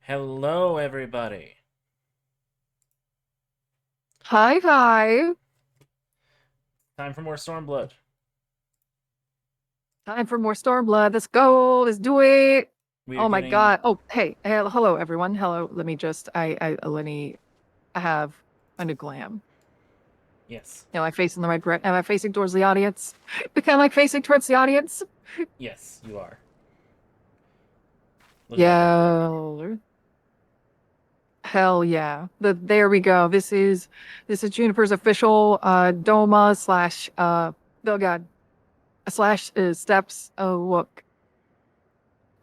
Hello, everybody. Hi, hi. Time for more Stormblood. Time for more Stormblood. Let's go. Let's do it. We are Oh my getting God. Oh, hey. Hello, everyone. Hello. Let me just, let me have a new glam. yes, Am I facing the right direction? Am I facing towards the audience? Am I facing towards the audience? yes, you are. Look at that victory. Yeah. Hell yeah. There we go. This is Juniper's official Doma slash oh God slash steps look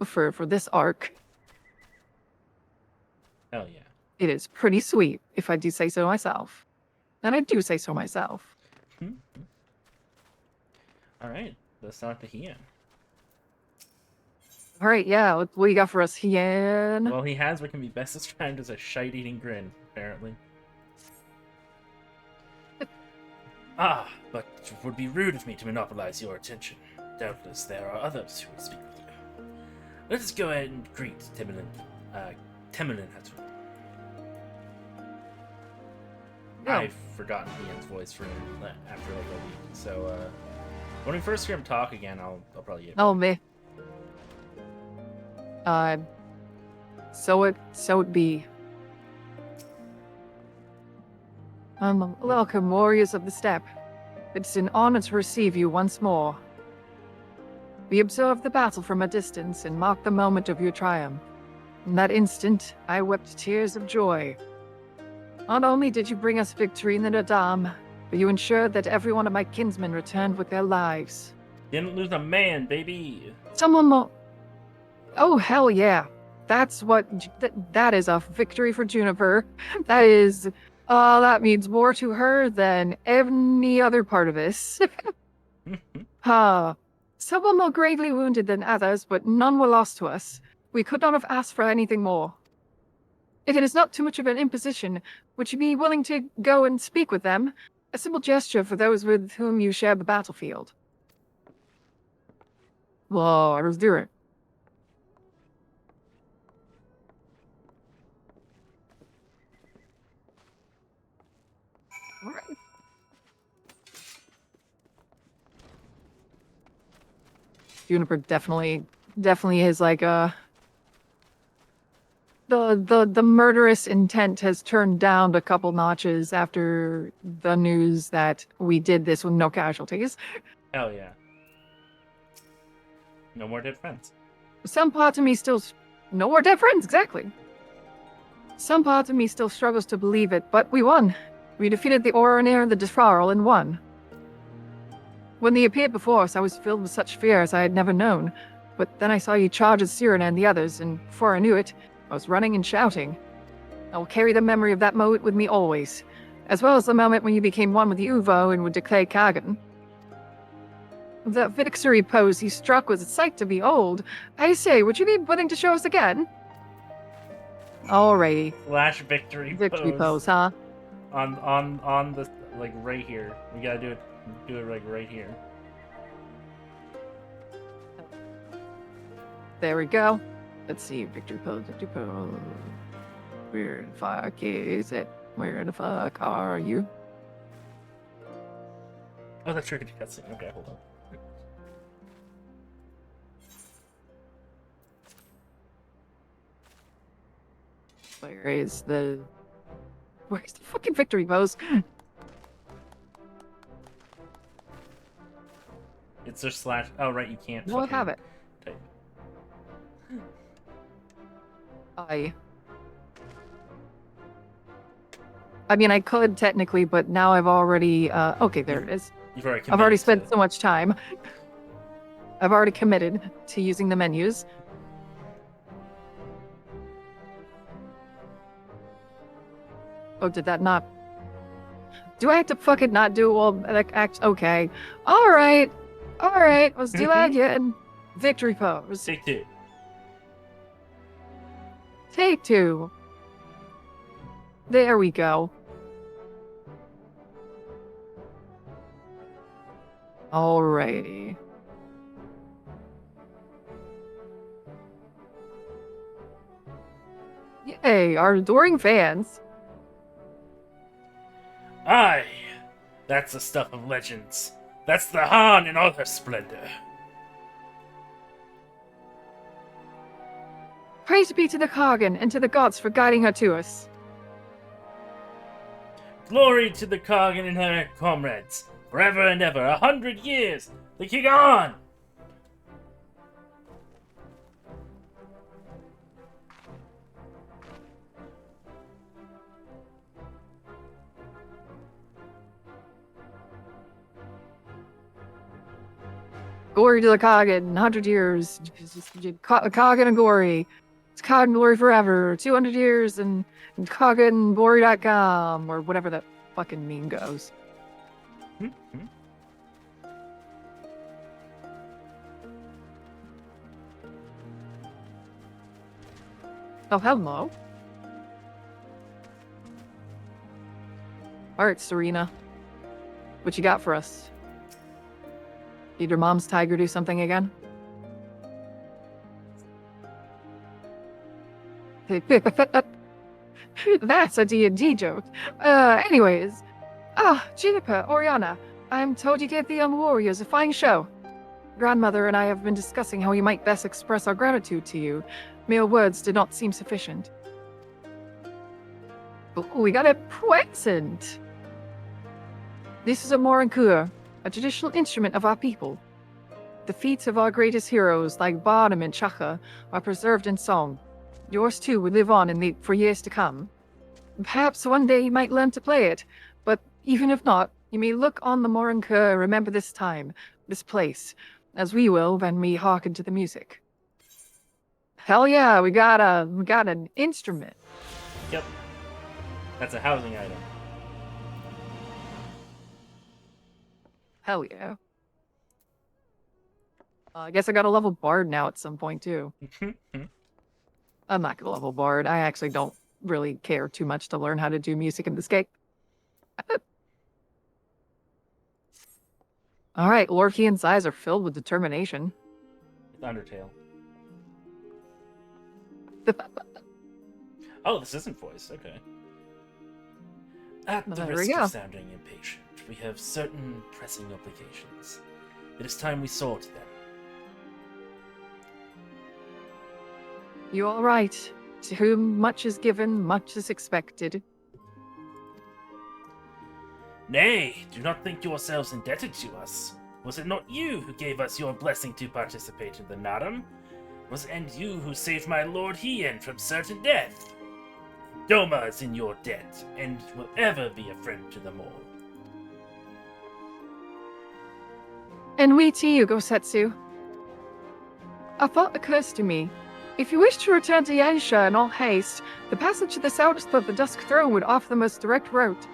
for this arc. Hell yeah. It is pretty sweet, if I do say so myself. And I do say so myself. Hmm? All right, let's start the Hien. All right, yeah, what you got for us, Hien? Well, he has what can be best described as a shite-eating grin, apparently. But it would be rude of me to monopolize your attention. Doubtless there are others who will speak with you. Let us go ahead and greet Timlin. Timlin has. No. I've forgotten Hien's voice for after like a week, so when we first hear him talk again, I'll probably get it Oh, right. me. Uh, so it be. Welcome, warriors of the steppe. It's an honor to receive you once more. We observed the battle from a distance and marked the moment of your triumph. In that instant, I wept tears of joy. Not only did you bring us victory in the Nadam, but you ensured that every one of my kinsmen returned with their lives. Didn't lose a man, baby. Someone more. Oh, hell yeah. That's what. That is a victory for Juniper. That is. That means more to her than any other part of this. Some were more gravely wounded than others, but none were lost to us. We could not have asked for anything more. If it is not too much of an imposition, would you be willing to go and speak with them? A simple gesture for those with whom you share the battlefield. Well, let's do it. All right. Juniper definitely is like the murderous intent has turned down a couple notches after the news that we did this with no casualties. Hell yeah. No more dead friends. Some part of me still no more dead friends, exactly. Some part of me still struggles to believe it, but we won. We defeated the Oranir and the Disfarl and won. When they appeared before us, I was filled with such fear as I had never known. But then I saw you charge at Cyrano and the others, and before I knew it, I was running and shouting. I will carry the memory of that moment with me always, as well as the moment when you became one with Uvo and with Decay Kagan. The victory pose he struck was a sight to behold. I say, would you be willing to show us again? Alrighty. Slash victory Victory pose pose, huh? on the like right here. We gotta do it like right here. There we go. Let's see, victory pose, victory pose. Where the fuck is it? Where the fuck are you? Oh, that's triggered cutscene. Okay, hold on. Where's the fucking victory pose? It's just slash. Oh right, you can't No, I fucking have it. type. I I mean I could technically, but now I've already okay, there You've it is. you've already I've already committed to. spent so much time. I've already committed to using the menus. Oh, did that not do I have to fucking not do well like act okay. Alright. Alright, let's do that again. Victory pose. Take two. Take two. There we go. Alrighty. Hey, our adoring fans. Aye, that's the stuff of legends. That's the Han in all her splendor. Praise be to the Kagan and to the gods for guiding her to us. Glory to the Kargan and her comrades, forever and ever, 100 years. The King on! Glory to the Kagan, 100 years. Kagan and Glory. It's Kagan Glory forever. 200 years and KaganGlory.com or whatever that fucking meme goes. Oh, hello. Alright, Serena. What you got for us? Did your mom's tiger do something again? That's a D&D joke. Anyways. Juniper, Oriana, I'm told you gave the young warriors a fine show. Grandmother and I have been discussing how we might best express our gratitude to you. Mere words did not seem sufficient. Ooh, we got a present! This is a morankur, a traditional instrument of our people. The feats of our greatest heroes, like Barnum and Chaka, are preserved in song. Yours too will live on for years to come. Perhaps one day you might learn to play it, but even if not, you may look on the morankur and remember this time, this place, as we will when we hearken to the music. Hell yeah, we got an instrument. Yep. That's a housing item. Hell yeah. I guess I got a level bard now at some point too. I'm not gonna level bard. I actually don't really care too much to learn how to do music in this game. Alright, Lord Kian's eyes are filled with determination. It's Undertale. Oh, this isn't voice. Okay. At the There we risk go. of sounding impatient, we have certain pressing obligations. It is time we saw to them. You are right. To whom much is given, much is expected. Nay, do not think yourselves indebted to us. Was it not you who gave us your blessing to participate in the Naram? Was it you who saved my Lord Hien from certain death? Doma is in your debt, and will ever be a friend to them all. And we to you, Gosetsu. A thought occurs to me. If you wish to return to Yansha in all haste, the passage to the south of the Dusk Throne would offer the most direct route.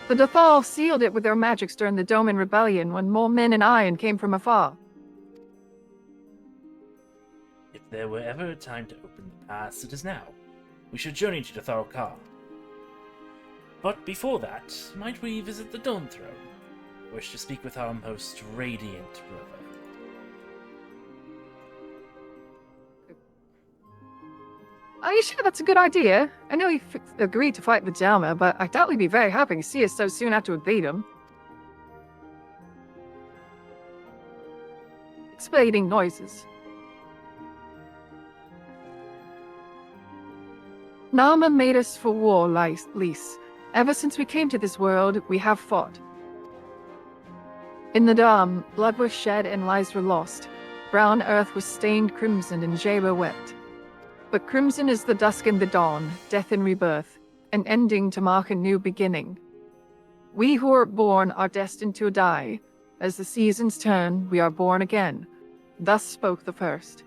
The Dathal sealed it with their magics during the Doman Rebellion when more men and iron came from afar. If there were ever a time to open the pass, it is now. We should journey to Dathal Ka. But before that, might we visit the Dawn Throne? Wish to speak with our most radiant brother. Are you sure that's a good idea? I know you agreed to fight the Dharma, but I doubt we'd be very happy to see us so soon after we beat him. Explaining noises. Nama made us for war, Lys. Ever since we came to this world, we have fought. In the Dam, blood was shed and lives were lost. Brown earth was stained crimson and Jaba wept. But crimson is the dusk and the dawn, death and rebirth, an ending to mark a new beginning. We who are born are destined to die. As the seasons turn, we are born again. Thus spoke the first.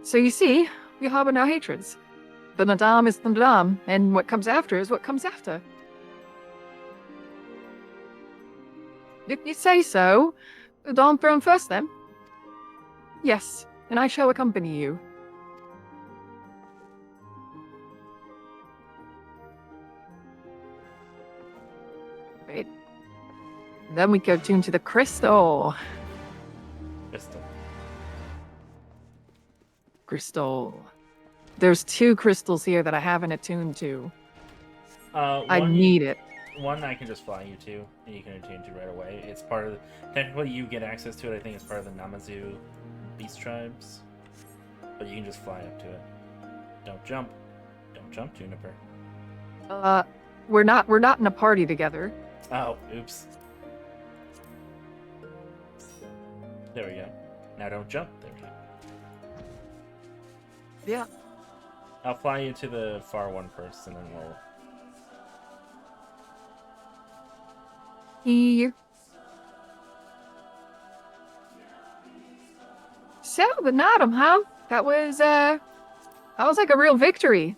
So you see, we harbor no hatreds. The Nadam is the Nadam, and what comes after is what comes after. If you say so, the Dawn Throne first then? Yes, and I shall accompany you. Right. Then we go tune to the crystal. Crystal. Crystal. There's 2 crystals here that I haven't attuned to. I One need it. One I can just fly you to, and you can attune to right away. It's part of technically you get access to it. I think it's part of the Namazu beast tribes, but you can just fly up to it. Don't jump, Juniper. We're not in a party together. Oh, oops. There we go. Now don't jump. There we go. Yeah. I'll fly you to the far one first, and then we'll. Here. So the Nottum, huh? That was like a real victory.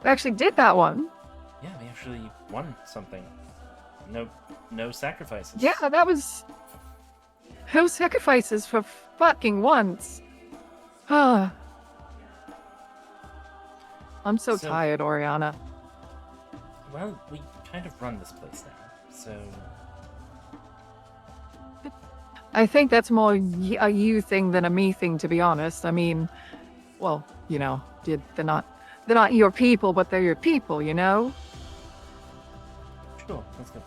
We actually did that one. Yeah, we actually won something. No sacrifices. Yeah, that was no sacrifices for fucking once. I'm so tired, Oriana. Well, we kind of run this place now, so. I think that's more a you thing than a me thing, to be honest. I mean, well, you know, they're not your people, but they're your people, you know? Sure, let's go.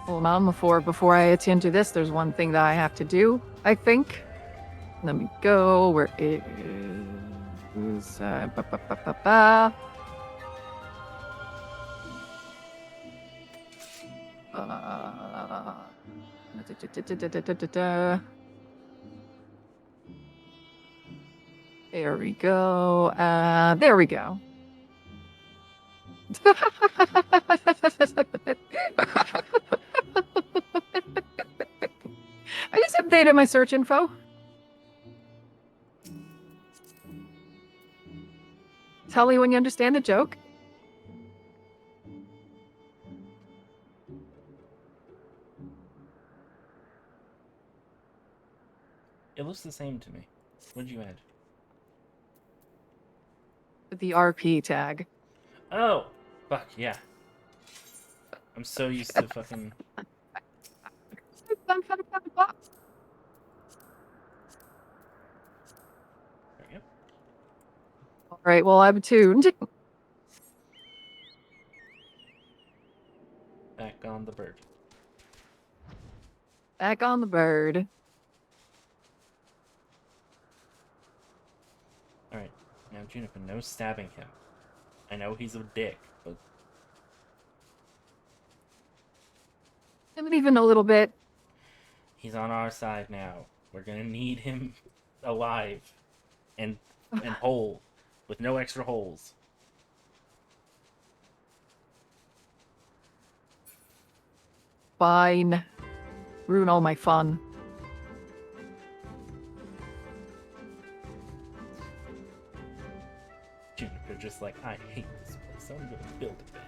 Well, Mom, before I attend to this, there's one thing that I have to do, I think. Let me go. Where it is. Ba, ba, ba, ba, ba. There we go. There we go. I just updated my search info. Tell me when you understand the joke. It looks the same to me. What did you add? The RP tag. Oh! Fuck, yeah. I'm so used to fucking... There we go. Alright, well, I'm tuned. Back on the bird. Back on the bird. Alright, now Juniper, no stabbing him. I know he's a dick, but... I'm even a little bit. He's on our side now. We're gonna need him alive. And whole. With no extra holes. Fine. Ruin all my fun. Juniper just like, I hate this place. I'm gonna build it back.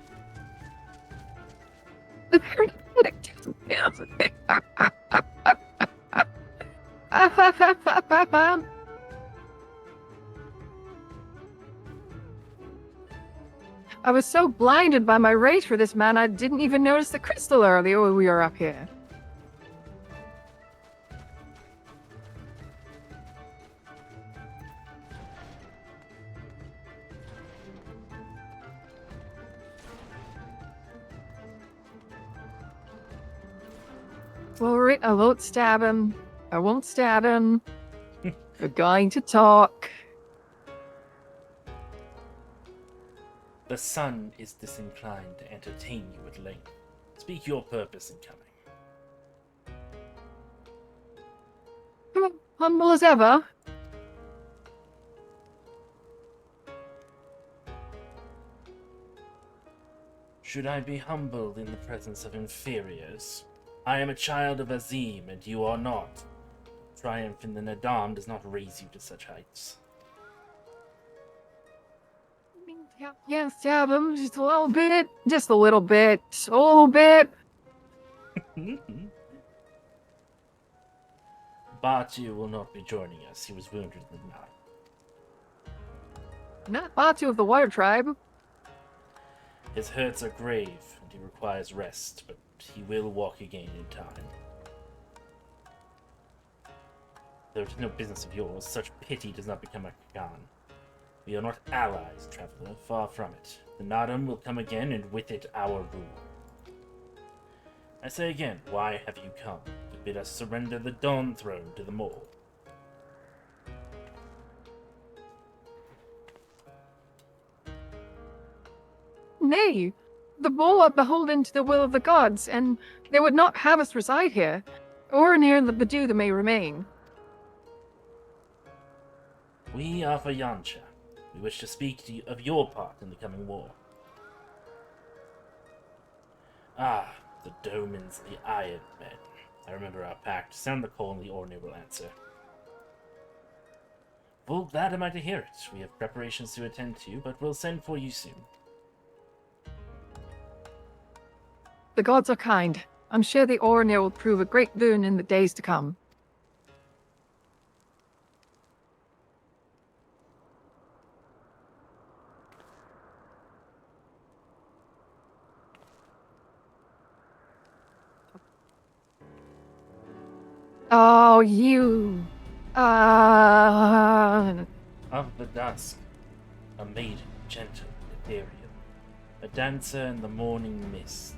I was so blinded by my rage for this man, I didn't even notice the crystal earlier when we were up here. Well, right, I won't stab him. I won't stab him. We're going to talk. The sun is disinclined to entertain you at length. Speak your purpose in coming. Humble as ever. Should I be humbled in the presence of inferiors? I am a child of Azim, and you are not. Triumph in the Nadam does not raise you to such heights. Yeah, stab him just a little bit. Just a little bit. A little bit. Batu will not be joining us. He was wounded in the night. Not Batu of the Water Tribe. His hurts are grave, and he requires rest, but he will walk again in time. Though it is no business of yours, such pity does not become a Khan. We are not allies, traveler, far from it. The Nadam will come again, and with it our rule. I say again, why have you come? To bid us surrender the Dawn Throne to the Mole. Nay, the Bull are beholden to the will of the gods, and they would not have us reside here, or near the Badu that may remain. We are for Yansha. We wish to speak to you of your part in the coming war. Ah, the Domans, the Iron Men. I remember our pact. Sound the call and the Orne will answer. Full glad am I to hear it. We have preparations to attend to, but we'll send for you soon. The gods are kind. I'm sure the Oronir will prove a great boon in the days to come. Oh, you... Of the dusk, a maiden, gentle, ethereal, a dancer in the morning mist.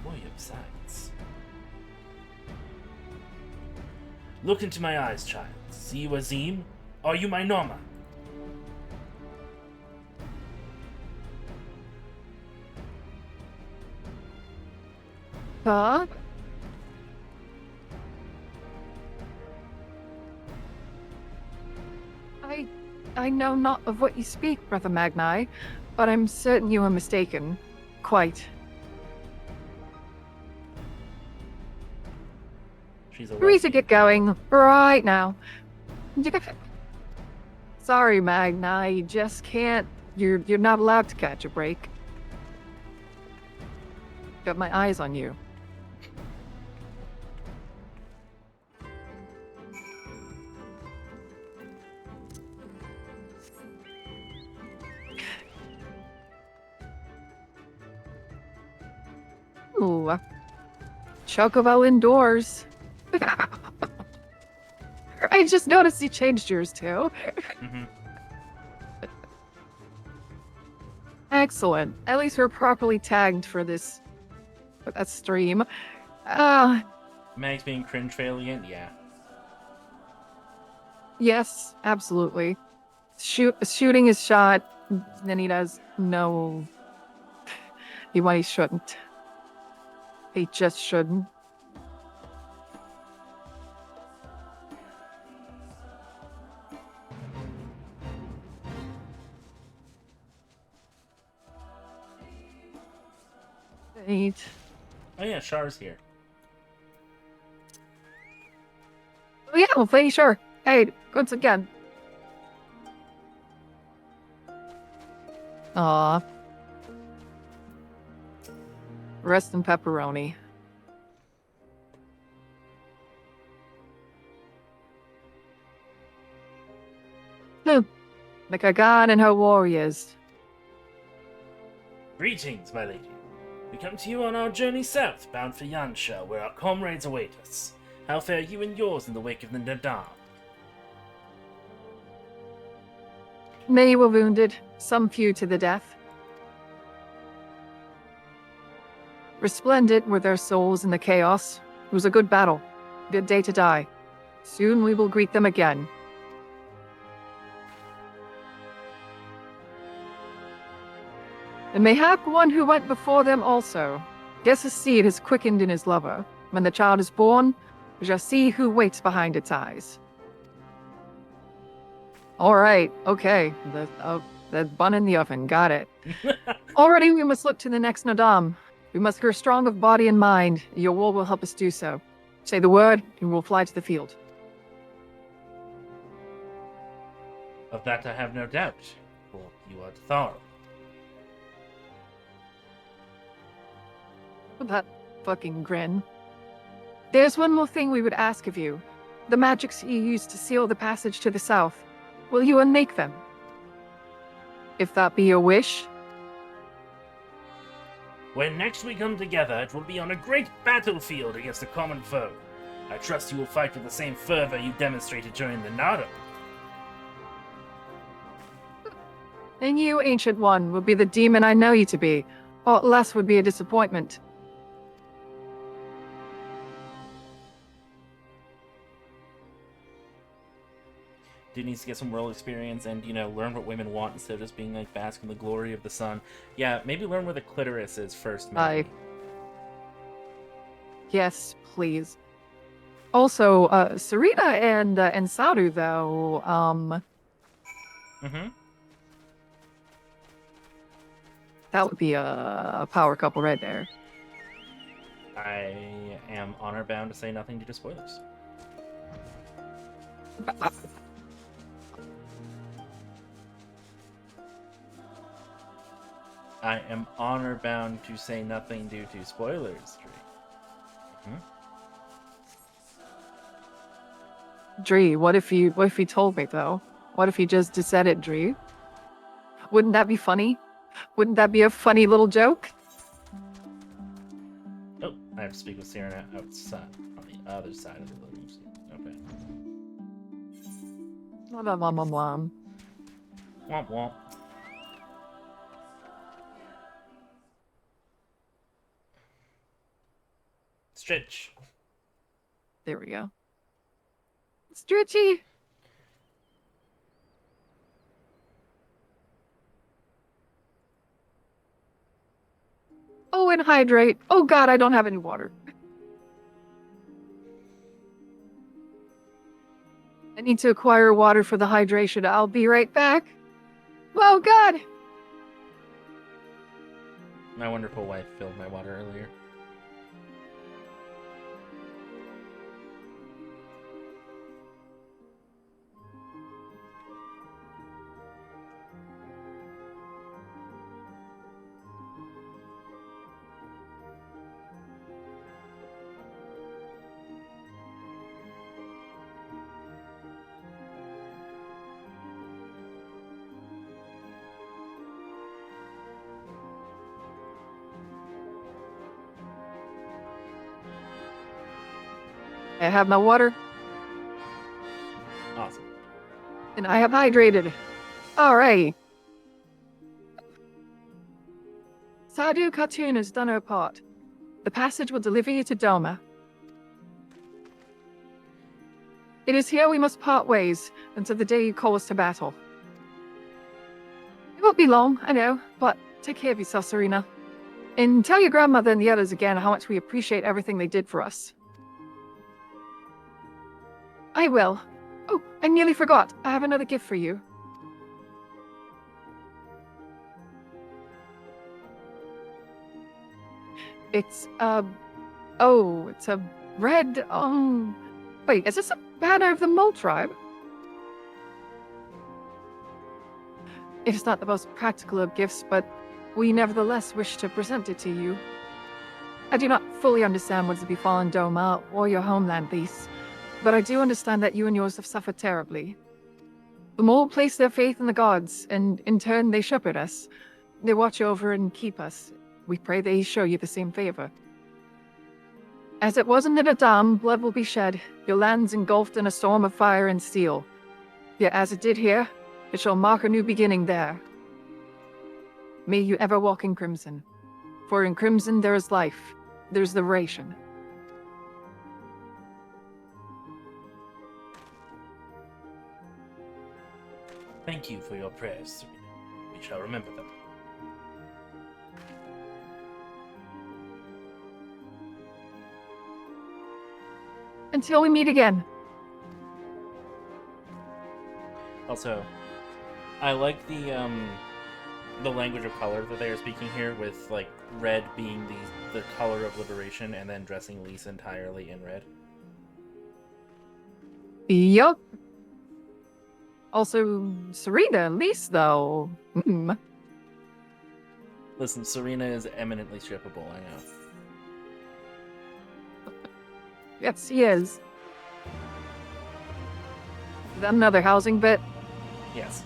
Warrior besides. Look into my eyes, child. See you Azim? Are you my Norma? Huh? I know not of what you speak, Brother Magni, but I'm certain you are mistaken. Quite. She's a Free to lesbian. get going, right now. Sorry, Magni, you just can't. You're not allowed to catch a break. Got my eyes on you. Ooh. Chocobo indoors. I just noticed you changed yours too. Mm-hmm. Excellent. At least we're properly tagged for this stream. Mag's being cringe failient? Yeah. Yes, absolutely. Shooting his shot, then he does no. He shouldn't. He just shouldn't. Right. Oh yeah, Char's here. Oh yeah, we'll play sure. Hey, once again. Aw. Rest in pepperoni. The Kagan and her warriors. Greetings, my lady. We come to you on our journey south, bound for Yansha, where our comrades await us. How fare you and yours in the wake of the Nadam? Many were wounded, some few to the death. Resplendent were their souls in the chaos. It was a good battle, good day to die. Soon we will greet them again. And mayhap one who went before them also. Guess his seed has quickened in his lover. When the child is born, we shall see who waits behind its eyes. All right, okay. The bun in the oven, got it. Already we must look to the next Nadam. We must grow strong of body and mind. Your will help us do so. Say the word, and we'll fly to the field. Of that I have no doubt, for you are thorough. That fucking grin. There's one more thing we would ask of you. The magics you used to seal the passage to the south. Will you unmake them? If that be your wish. When next we come together, it will be on a great battlefield against a common foe. I trust you will fight with the same fervor you demonstrated during the Nada. And you, Ancient One, will be the demon I know you to be. Aught less would be a disappointment. Dude needs to get some world experience and, learn what women want instead of just being like bask in the glory of the sun. Yeah, maybe learn where the clitoris is first, maybe. Yes, please. Also, Sarita and Sadhu, though, that would be a power couple right there. I am honor bound to say nothing due to spoilers. I am honor bound to say nothing due to spoilers, Dree, what if you told me though? What if you just said it, Dree? Wouldn't that be funny? Wouldn't that be a funny little joke? Oh, I have to speak with Serena outside, on the other side of the living room. Okay. Womp. Womp womp. Stretch. There we go. Stretchy. Oh, and hydrate. Oh god, I don't have any water. I need to acquire water for the hydration. I'll be right back. Oh god! My wonderful wife filled my water earlier. I have my water. Awesome. And I have hydrated. Alright. Sadhu Khatun has done her part. The passage will deliver you to Doma. It is here we must part ways until the day you call us to battle. It won't be long, I know, but take care of yourself, Serena. And tell your grandmother and the others again how much we appreciate everything they did for us. I will. Oh, I nearly forgot. I have another gift for you. It's a red, wait, is this a banner of the Mole tribe? It is not the most practical of gifts, but we nevertheless wish to present it to you. I do not fully understand what has befallen Doma or your homeland, Lise, but I do understand that you and yours have suffered terribly. The Mole place their faith in the gods, and in turn they shepherd us. They watch over and keep us. We pray they show you the same favor. As it was in the Dam, blood will be shed, your lands engulfed in a storm of fire and steel. Yet as it did here, it shall mark a new beginning there. May you ever walk in crimson. For in crimson there is life, there's liberation. Thank you for your prayers, Serena. We shall remember them. Until we meet again. Also, I like the language of color that they are speaking here, with like red being the color of liberation, and then dressing Lisa entirely in red. Yup. Also, Serena, Lise, though. Listen, Serena is eminently shippable, I know. Yes, he is. Is that another housing bit? Yes.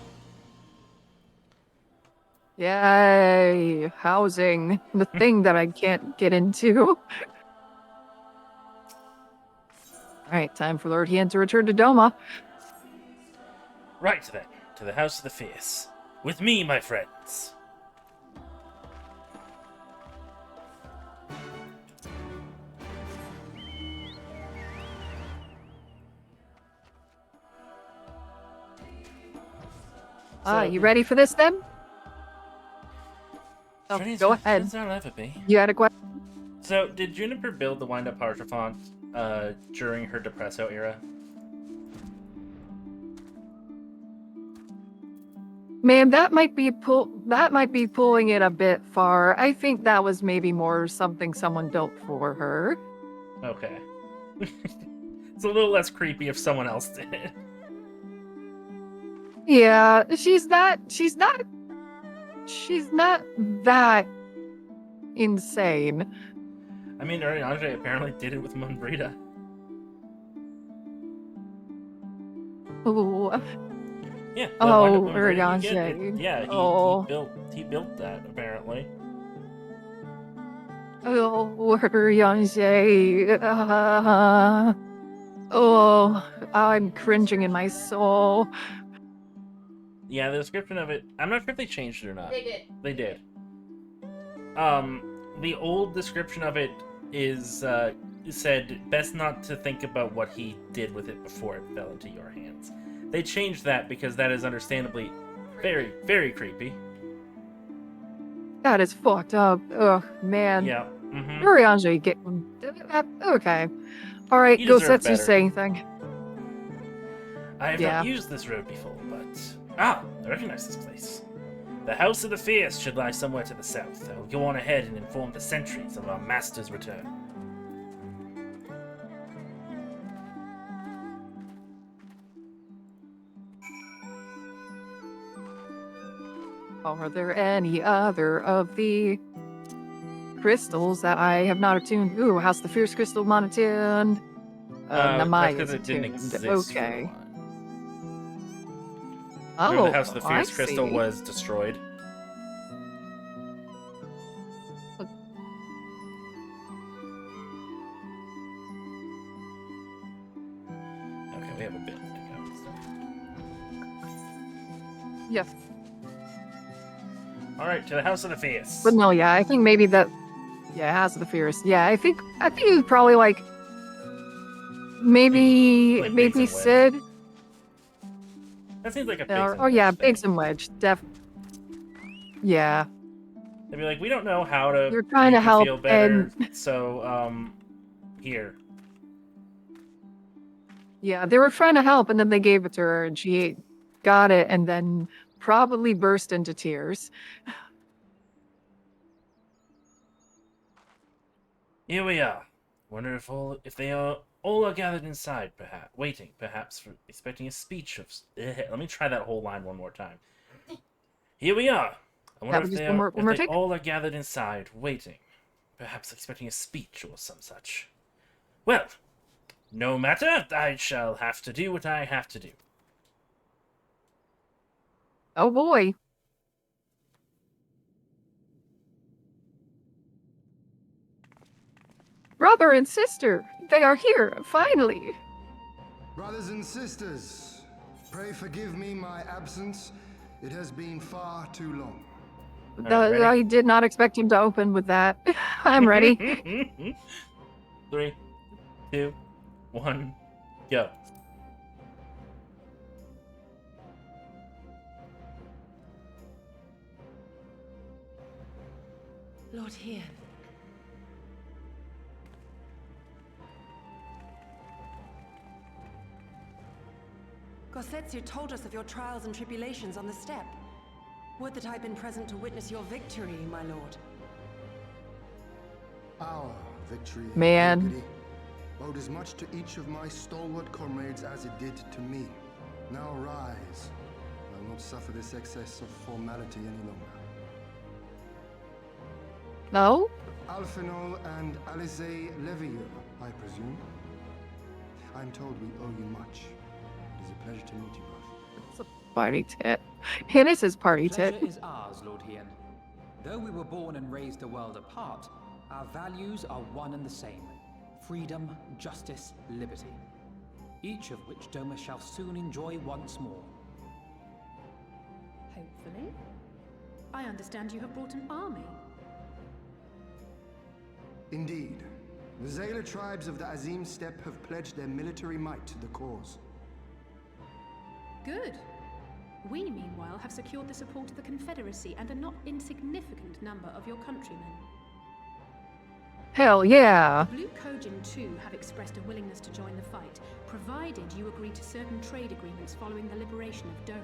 Yay, housing. The thing that I can't get into. Alright, time for Lord Hien to return to Doma. Right then, to the House of the Fierce. With me, my friends. You ready for this then? Oh, Ready go as ahead. as I'll ever be. You had a question? So, did Juniper build the wind-up Hierophant during her Depresso era? Man, that might be pulling it a bit far. I think that was maybe more something someone built for her. Okay. It's a little less creepy if someone else did. Yeah, she's not that insane. I mean, Andre apparently did it with Monbrita. Ooh. Yeah. Oh, Monbrita, Urianger. yeah, Oh. he built that apparently. Oh, Urianger. Oh, I'm cringing in my soul. Yeah, the description of it, I'm not sure if they changed it or not. They did. They did. The old description of it is, said, best not to think about what he did with it before it fell into your hands. They changed that because that is understandably very, very creepy. That is fucked up. Ugh, man. Yeah. Mm-hmm. Urianger, get... Okay. Alright, go Setsu say anything. I have not used this road before, but... I recognize this place. The House of the Fierce should lie somewhere to the south. I will go on ahead and inform the sentries of our master's return. Are there any other of the crystals that I have not attuned? Ooh, House of the Fierce crystal not attuned. Namai is it didn't attuned. exist Okay. Remember Oh, the House of the Fierce crystal see. was destroyed? Okay, we have a bit to go. Yes. Alright, to the House of the Fierce. But no, yeah, I think maybe that... Yeah, House of the Fierce. Yeah, I think it was probably like... Maybe Like Biggs and Sid. That seems like a Biggs and Oh yeah, Wedge thing. Biggs and Wedge. Yeah. They'd be like, we don't know how to You're trying make to you help, feel better, and- so, here. Yeah, they were trying to help, and then they gave it to her, and she got it, and then probably burst into tears. Here we are. Wonder if they are all gathered inside, perhaps for expecting a speech of... Let me try that whole line one more time. Here we are. I wonder if they all are gathered inside, waiting, perhaps expecting a speech or some such. Well, no matter. I shall have to do what I have to do. Oh boy. Brother and sister, they are here, finally. Brothers and sisters, pray forgive me my absence. It has been far too long. Right, I did not expect him to open with that. I'm ready. 3, 2, 1, go. Lord Hien. Gosetsu told us of your trials and tribulations on the steppe. Would that I'd been present to witness your victory, my lord. Our victory, Man. Lady, owed as much to each of my stalwart comrades as it did to me. Now rise. I will not suffer this excess of formality any longer. No? Alphino and Alize Levieux, I presume. I'm told we owe you much. It is a pleasure to meet you both. It's a party tit. Hannah's party Pleasure tit. is ours, Lord Hien. Though we were born and raised a world apart, our values are one and the same. Freedom, justice, liberty. Each of which Doma shall soon enjoy once more. Hopefully. I understand you have brought an army. Indeed. The Zayla tribes of the Azim Steppe have pledged their military might to the cause. Good. We, meanwhile, have secured the support of the Confederacy and a not insignificant number of your countrymen. Hell yeah. Blue Kojin, too, have expressed a willingness to join the fight, provided you agree to certain trade agreements following the liberation of Doma.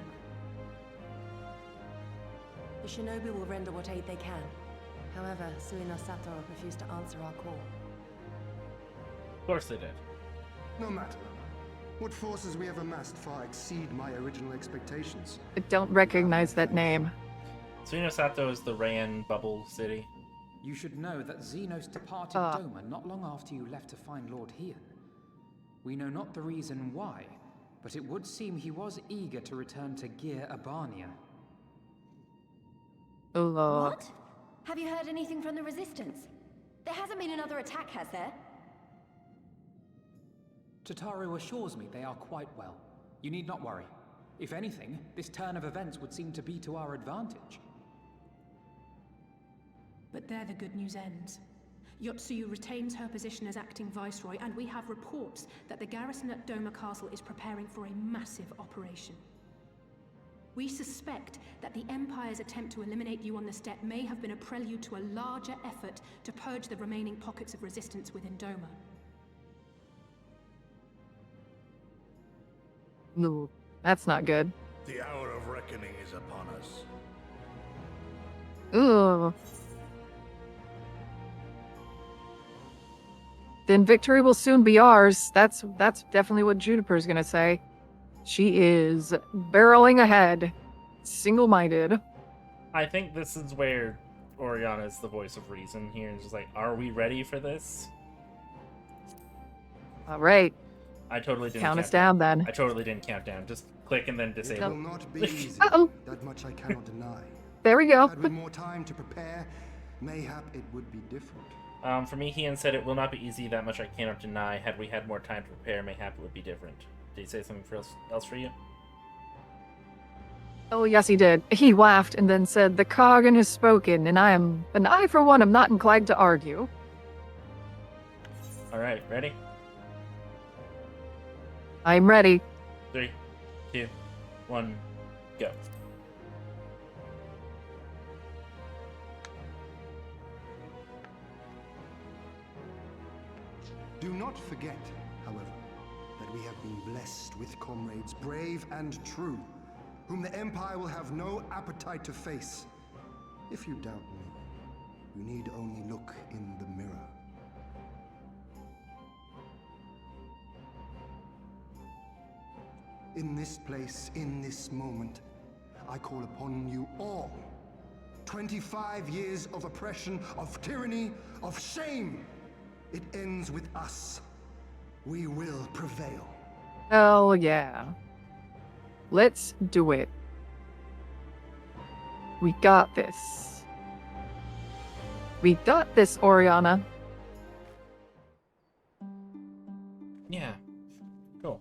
The shinobi will render what aid they can. However, Suino Sato refused to answer our call. Of course they did. No matter. What forces we have amassed far exceed my original expectations. I don't recognize that name. Suino Sato is the Rayan bubble city. You should know that Xenos departed Doma not long after you left to find Lord Hien. We know not the reason why, but it would seem he was eager to return to Gir Abania. What? Have you heard anything from the Resistance? There hasn't been another attack, has there? Tataru assures me they are quite well. You need not worry. If anything, this turn of events would seem to be to our advantage. But there the good news ends. Yotsuyu retains her position as acting viceroy, and we have reports that the garrison at Doma Castle is preparing for a massive operation. We suspect that the Empire's attempt to eliminate you on the steppe may have been a prelude to a larger effort to purge the remaining pockets of resistance within Doma. No, that's not good. The hour of reckoning is upon us. Ugh. Then victory will soon be ours. That's definitely what Juniper's gonna say. She is barreling ahead, single-minded. I think this is where Oriana is the voice of reason here. And just like, are we ready for this? All right, I totally didn't count us down then. I totally didn't count down. Just click and then It disable. will not be easy. Uh-oh. That much I cannot deny. There we go. Had we more time to prepare, mayhap it would be different. For me, Hien said it will not be easy, that much I cannot deny. Had we had more time to prepare, mayhap it would be different. Did he say something else for you? Oh, yes, he did. He laughed and then said, "The Kagan has spoken, and I, for one, am not inclined to argue." Alright, ready? I'm ready. 3, 2, 1, go. Do not forget, however, that we have been blessed with comrades brave and true, whom the Empire will have no appetite to face. If you doubt me, you need only look in the mirror. In this place, in this moment, I call upon you all. 25 years of oppression, of tyranny, of shame. It ends with us. We will prevail. Hell yeah. Let's do it. We got this. We got this, Oriana. Yeah. Cool.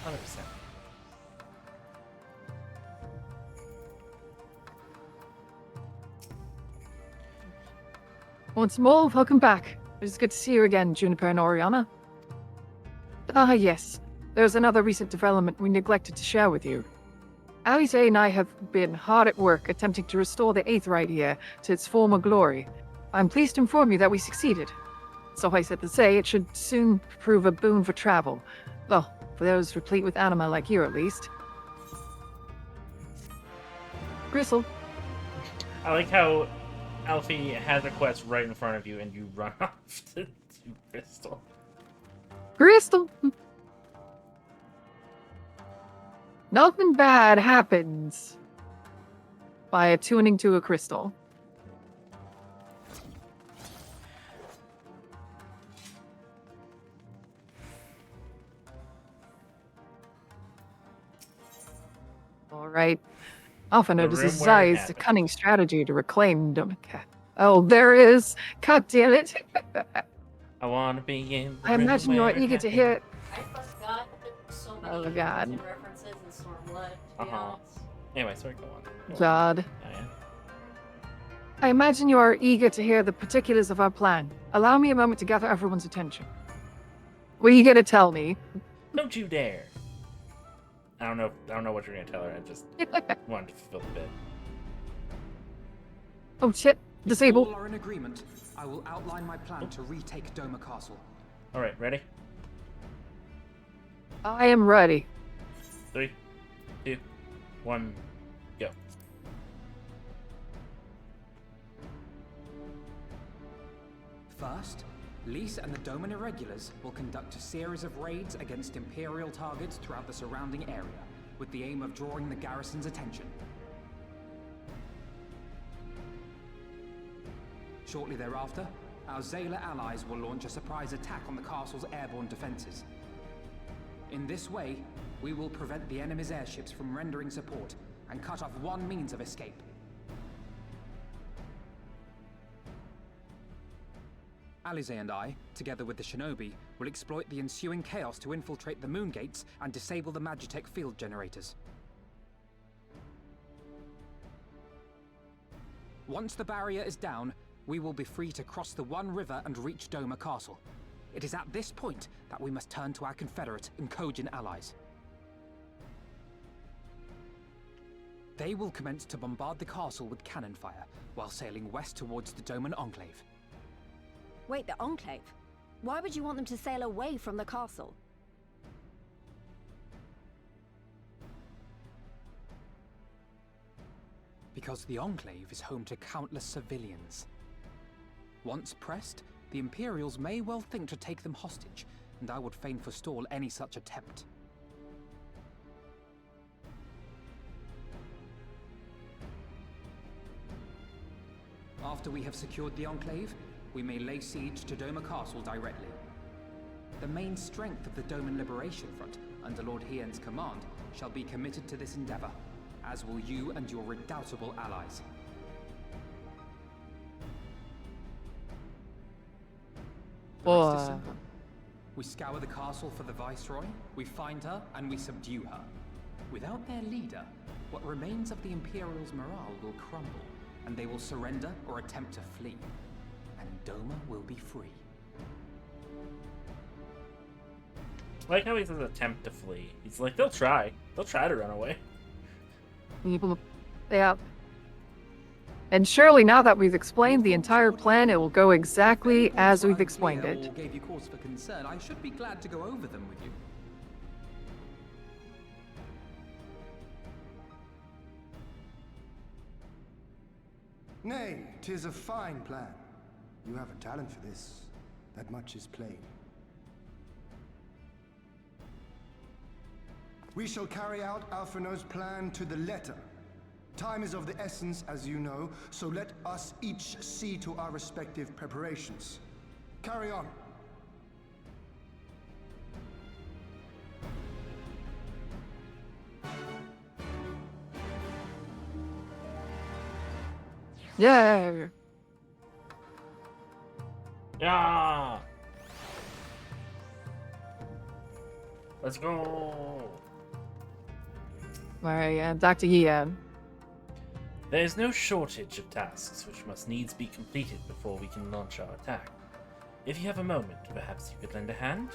100%. Once more, welcome back. It's good to see you again, Juniper and Oriana. Ah, yes. There's another recent development we neglected to share with you. Alice and I have been hard at work attempting to restore the Aetherite here to its former glory. I'm pleased to inform you that we succeeded. Suffice it to say, it should soon prove a boon for travel. Well, for those replete with anima like you, at least. Gristle. I like how Alfie has a quest right in front of you and you run off to do Crystal. Crystal! Nothing bad happens by attuning to a crystal. All right. Often The it is room where it a happened. cunning strategy to reclaim Dominica. Oh, there is. God damn it. I wanna be in the I room imagine you are where it eager to happened. hear. I forgot that there were so many Oh, God. Tolkien references in Stormblood, to be Uh-huh. honest. Anyway, sorry, go on. God. Oh, yeah. I imagine you are eager to hear the particulars of our plan. Allow me a moment to gather everyone's attention. What are you gonna tell me? Don't you dare. I don't know what you're gonna tell her. I just wanted to fulfill the bit. Oh shit. If Disabled. all are in agreement, I will outline my plan to retake Doma Castle. All right, ready? I am ready. 3, 2, 1, go. First, Lys and the Doman Irregulars will conduct a series of raids against Imperial targets throughout the surrounding area, with the aim of drawing the garrison's attention. Shortly thereafter, our Zayla allies will launch a surprise attack on the castle's airborne defenses. In this way, we will prevent the enemy's airships from rendering support and cut off one means of escape. Alize and I, together with the shinobi, will exploit the ensuing chaos to infiltrate the moon gates and disable the Magitech field generators. Once the barrier is down, we will be free to cross the One River and reach Doma Castle. It is at this point that we must turn to our Confederate and Kojin allies. They will commence to bombard the castle with cannon fire, while sailing west towards the Doman Enclave. Wait, the Enclave? Why would you want them to sail away from the castle? Because the Enclave is home to countless civilians. Once pressed, the Imperials may well think to take them hostage, and I would fain forestall any such attempt. After we have secured the Enclave, we may lay siege to Doma Castle directly. The main strength of the Doman Liberation Front, under Lord Hien's command, shall be committed to this endeavor, as will you and your redoubtable allies. The rest is simple. We scour the castle for the Viceroy, we find her, and we subdue her. Without their leader, what remains of the Imperials' morale will crumble, and they will surrender or attempt to flee. And Doma will be free. I like how he says attempt to flee. He's like, they'll try. They'll try to run away. Yeah. And surely now that we've explained the entire plan, it will go exactly as we've explained Or it. gave you cause for concern, I should be glad to go over them with you. Nay, 'tis a fine plan. You have a talent for this. That much is plain. We shall carry out Alphinaud's plan to the letter. Time is of the essence, as you know, so let us each see to our respective preparations. Carry on. Yeah. Yeah. Let's go. Alright, Dr. Yan. There is no shortage of tasks which must needs be completed before we can launch our attack. If you have a moment, perhaps you could lend a hand?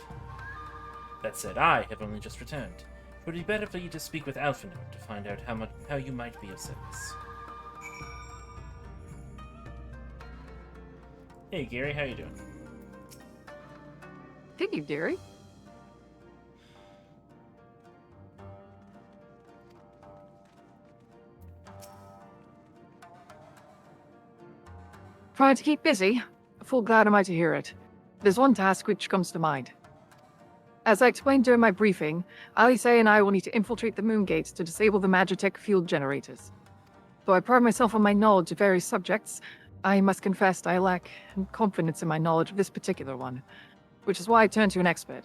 That said, I have only just returned. It would be better for you to speak with Alphinaud to find out how you might be of service. Hey Gary, how you doing? Thank you, dearie. Trying to keep busy. Full glad am I to hear it. There's one task which comes to mind. As I explained during my briefing, Alice and I will need to infiltrate the moon gates to disable the Magitech field generators. Though I pride myself on my knowledge of various subjects, I must confess I lack confidence in my knowledge of this particular one, which is why I turned to an expert.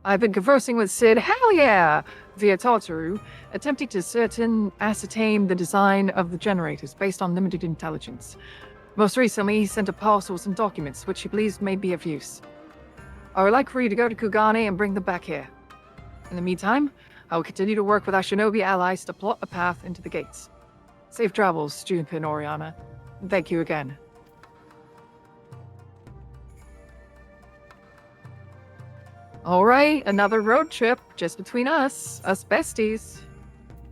I've been conversing with Sid, hell yeah, via Tartaru, attempting to ascertain the design of the generators based on limited intelligence. Most recently, he sent a parcel with some documents, which he believes may be of use. I would like for you to go to Kugane and bring them back here. In the meantime, I will continue to work with our shinobi allies to plot a path into the gates. Safe travels, Junpei and Oriana. Thank you again. All right, another road trip just between us besties.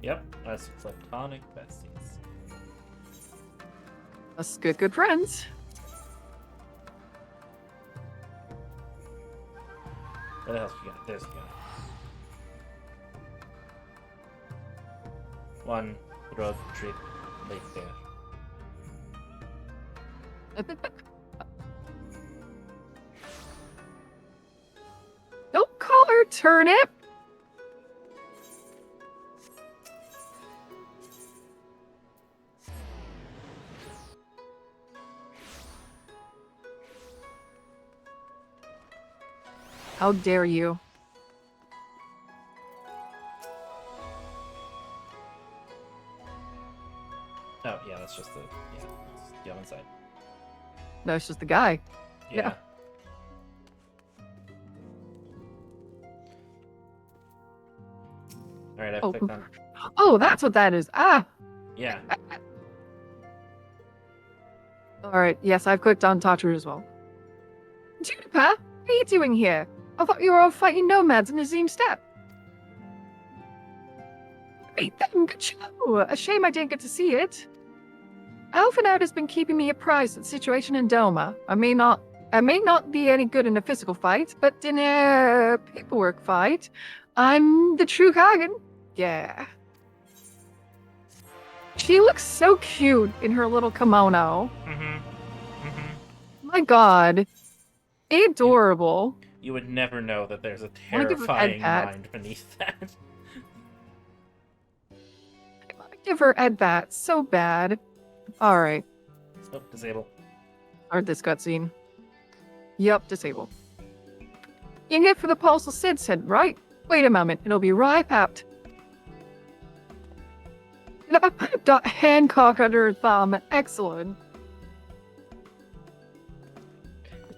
Yep, us platonic besties. Us good friends. What else we got? There's the guy. One road trip later. Don't call her turnip. How dare you? Oh, yeah, that's just it's the other side. No, it's just the guy. Yeah. Alright, I've clicked on. Oh, that's what that is. Ah! Yeah. Alright, yes, I've clicked on Tataru as well. Juniper, what are you doing here? I thought you were all fighting nomads in Azim Steppe. Great, then, good show. A shame I didn't get to see it. Alphinaud has been keeping me apprised of the situation in Doma. I may not be any good in a physical fight, but in a paperwork fight, I'm the true Kagan. Yeah. She looks so cute in her little kimono. My god. Adorable. You would never know that there's a terrifying mind beneath that. I want to give her a bat so bad. Alright. Oh, disable. Or this cutscene. Yup, disable. You can get for the Pulsal Sid said, right? Wait a moment, it'll be right out. Hancock under her thumb. Excellent.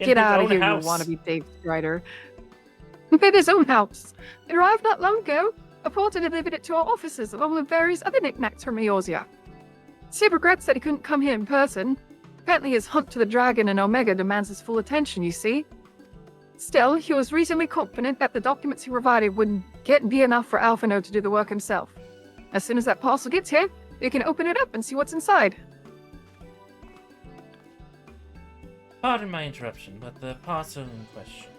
Get out of here, you wannabe Dave Strider. In his own house. It arrived not long ago. A porter delivered it to our offices, along with various other knickknacks from Eorzea. Sid regrets that he couldn't come here in person. Apparently his hunt to the dragon in Omega demands his full attention, you see. Still, he was reasonably confident that the documents he provided wouldn't be enough for Alphinaud to do the work himself. As soon as that parcel gets here, we can open it up and see what's inside. Pardon my interruption, but the parcel in question,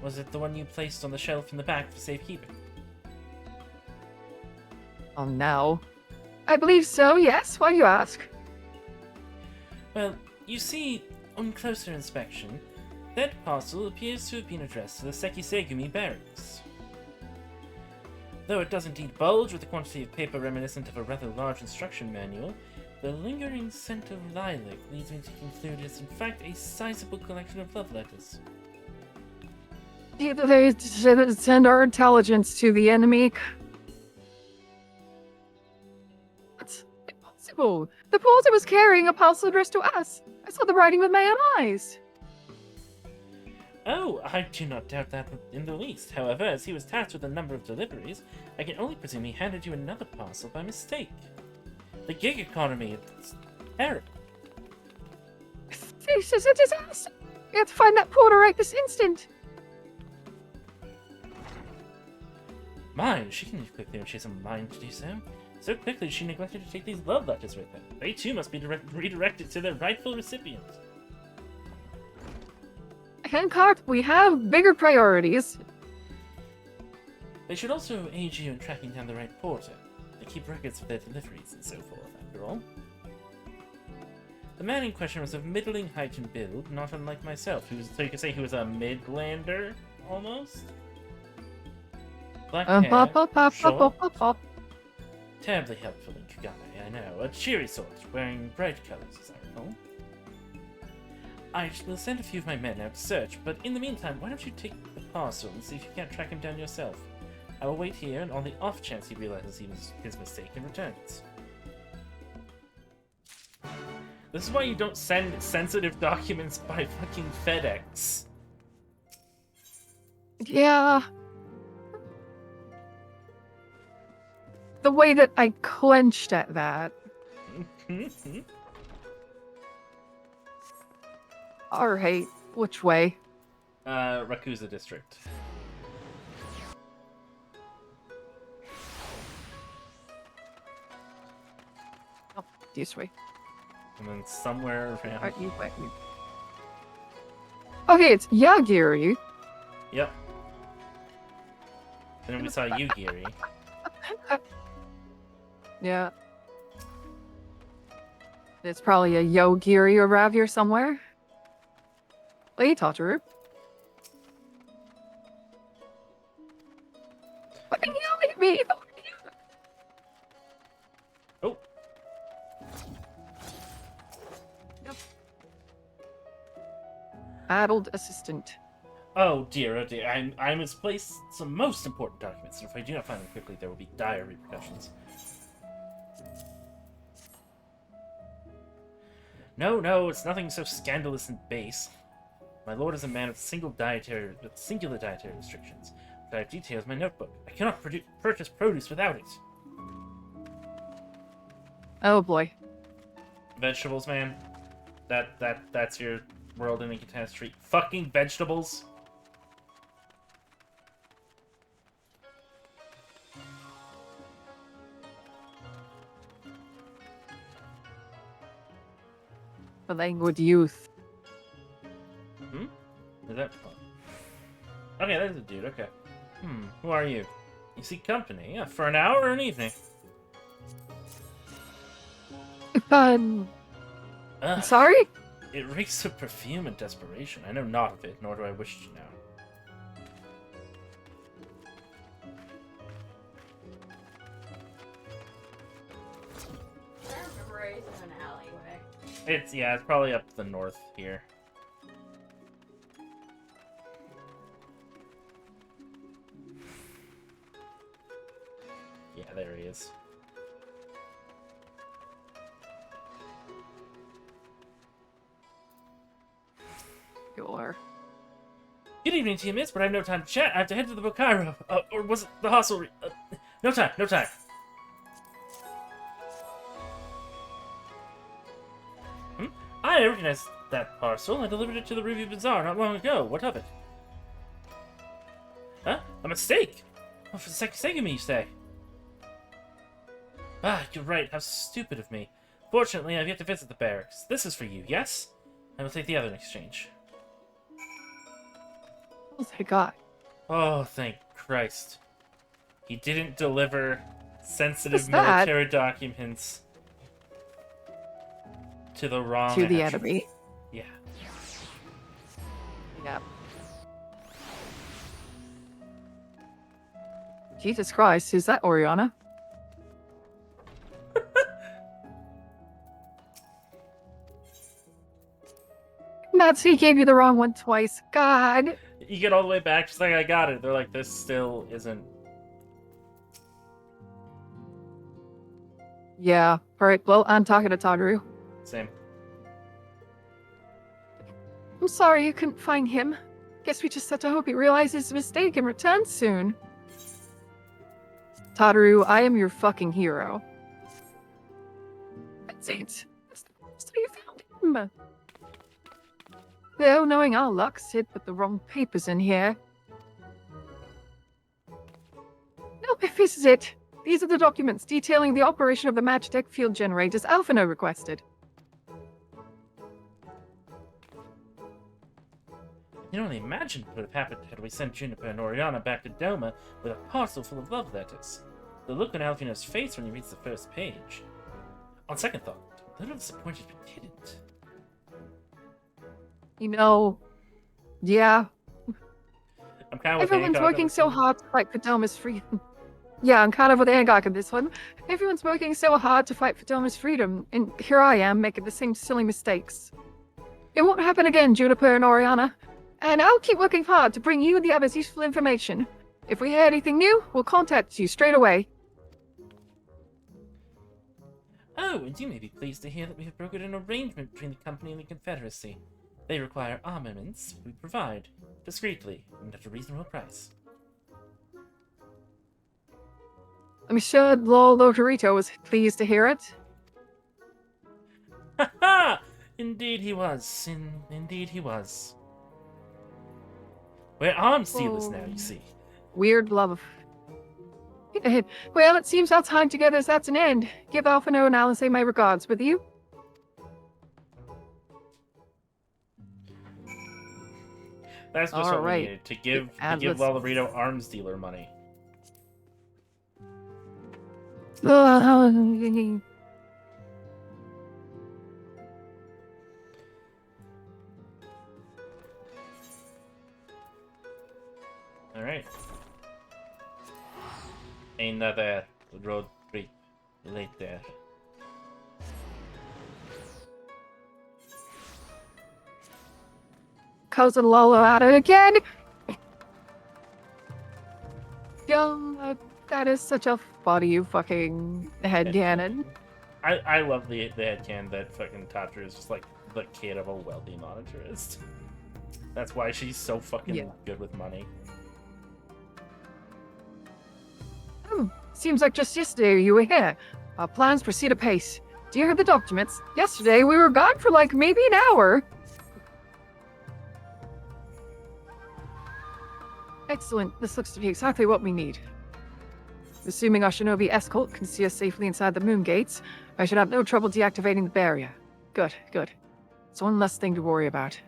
was it the one you placed on the shelf in the back for safekeeping? Oh, no. I believe so, yes. Why do you ask? Well, you see, on closer inspection, that parcel appears to have been addressed to the Sekisegumi barracks. Though it does indeed bulge with a quantity of paper reminiscent of a rather large instruction manual, the lingering scent of lilac leads me to conclude it's in fact a sizable collection of love letters. Either they send our intelligence to the enemy. That's impossible. The porter was carrying a parcel addressed to us. I saw the writing with my own eyes. Oh, I do not doubt that in the least. However, as he was tasked with a number of deliveries, I can only presume he handed you another parcel by mistake. The gig economy is terrible. This is a disaster. We have to find that porter right this instant. Mind, she can move quickly when she has a mind to do so. So quickly she neglected to take these love letters with her. They too must be redirected to their rightful recipient. Hancock, we have bigger priorities. They should also aid you in tracking down the right porter. They keep records of their deliveries and so forth, after all. The man in question was of middling height and build, not unlike myself, so you could say he was a Midlander, almost? Black hair, short, terribly helpful in Kugane, I know. A cheery sort, wearing bright colors, as I recall. I will send a few of my men out to search, but in the meantime, why don't you take the parcel and see if you can't track him down yourself. I will wait here, and on the off chance he realizes his mistake and returns. This is why you don't send sensitive documents by fucking FedEx. Yeah. The way that I clenched at that. Alright, which way? Rakuza District. Oh, this way. And then somewhere around... Alright, you wait. Okay, it's Yagiri. Yep. And then we saw Yugiri. Yeah. There's probably a Yogiri around here somewhere. Hey, Tataru. What are you yelling at me? Oh. Yep. Addled assistant. Oh dear, I misplaced some most important documents, and if I do not find them quickly, there will be dire repercussions. No, it's nothing so scandalous and base. My lord is a man with singular dietary restrictions. But I have details in my notebook. I cannot purchase produce without it. Oh boy. Vegetables, man. That's your world-ending catastrophe. Fucking vegetables. The languid youth. Is that fun? Okay, there's a dude, okay. Who are you? You seek company? Yeah, for an hour or an evening? Fun. Sorry? It reeks of perfume and desperation. I know not of it, nor do I wish to know. I remember it's in an alleyway. It's probably up the north here. Yeah, there he is. Sure. Good evening to you, miss, but I have no time to chat. I have to head to the Bokairo. Or was it the hostelry? No time. I recognize that parcel. I delivered it to the Ruby Bazaar not long ago. What of it? Huh? A mistake? Oh, for the sake of me, you say? Ah, you're right. How stupid of me. Fortunately, I've yet to visit the barracks. This is for you, yes? I will take the other in exchange. Oh, thank God. Oh, thank Christ. He didn't deliver sensitive What's that? military documents to the wrong To the address. enemy. Yeah. Yep. Jesus Christ, who's that, Oriana? Natsu gave you the wrong one twice. God. You get all the way back, just like I got it. They're like, this still isn't. Yeah. Alright, well, I'm talking to Tadaru. Same. I'm sorry you couldn't find him. Guess we just have to hope he realizes his mistake and returns soon. Tadaru, I am your fucking hero. That's it. That's how you found him. Though, knowing our luck, Sid put the wrong papers in here. Nope, this is it. These are the documents detailing the operation of the Magitech field generators Alphino requested. You can only imagine what would have happened had we sent Juniper and Oriana back to Doma with a parcel full of love letters. The look on Alphino's face when he reads the first page. On second thought, I'm a little disappointed we didn't. You know, yeah. I'm kind of with Everyone's Hancock on working this so one. hard to fight for Doma's freedom. Yeah, I'm kind of with Hancock on this one. Everyone's working so hard to fight for Doma's freedom, and here I am making the same silly mistakes. It won't happen again, Juniper and Oriana. And I'll keep working hard to bring you and the others useful information. If we hear anything new, we'll contact you straight away. Oh, and you may be pleased to hear that we have brokered an arrangement between the company and the Confederacy. They require armaments we provide, discreetly, and at a reasonable price. I'm sure Lord Lotorito was pleased to hear it. Ha ha! Indeed he was. Indeed he was. We're arms dealers now, you see. Weird love. Well, it seems our time together is at an end. Give Alphino and Alice my regards with you. That's just what we needed, to give Lotorito arms dealer money. Alright. Another road trip later. Cousin Lolo at it again. Young, that is such a funny you fucking headcanon. I love the headcanon that fucking Tatru is just like the kid of a wealthy monetarist. That's why she's so fucking good with money. Seems like just yesterday you were here. Our plans proceed apace. Do you hear the documents? Yesterday we were gone for like maybe an hour. Excellent. This looks to be exactly what we need. Assuming our shinobi escort can see us safely inside the moon gates, I should have no trouble deactivating the barrier. Good, good. It's one less thing to worry about.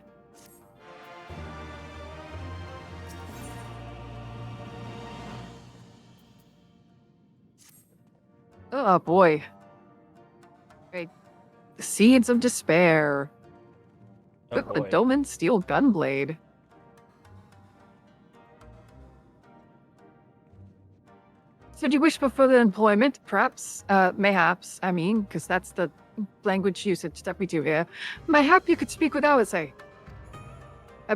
Oh boy. Okay. Seeds of Despair. Oh, The Dolmen Steel Gunblade. So do you wish for further employment? Perhaps, mayhaps, I mean, because that's the language usage that we do here. Mayhap you could speak with Alice. I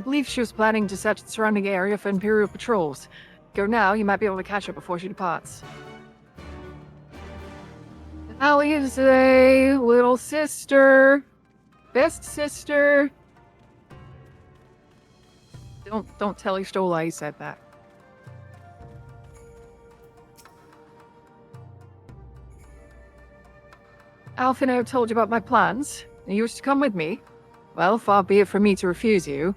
believe she was planning to search the surrounding area for Imperial patrols. Go now, you might be able to catch her before she departs. Ali is a little sister. Best sister. Don't tell Ishtola I said that. Alphino told you about my plans, and you wish to come with me? Well, far be it from me to refuse you.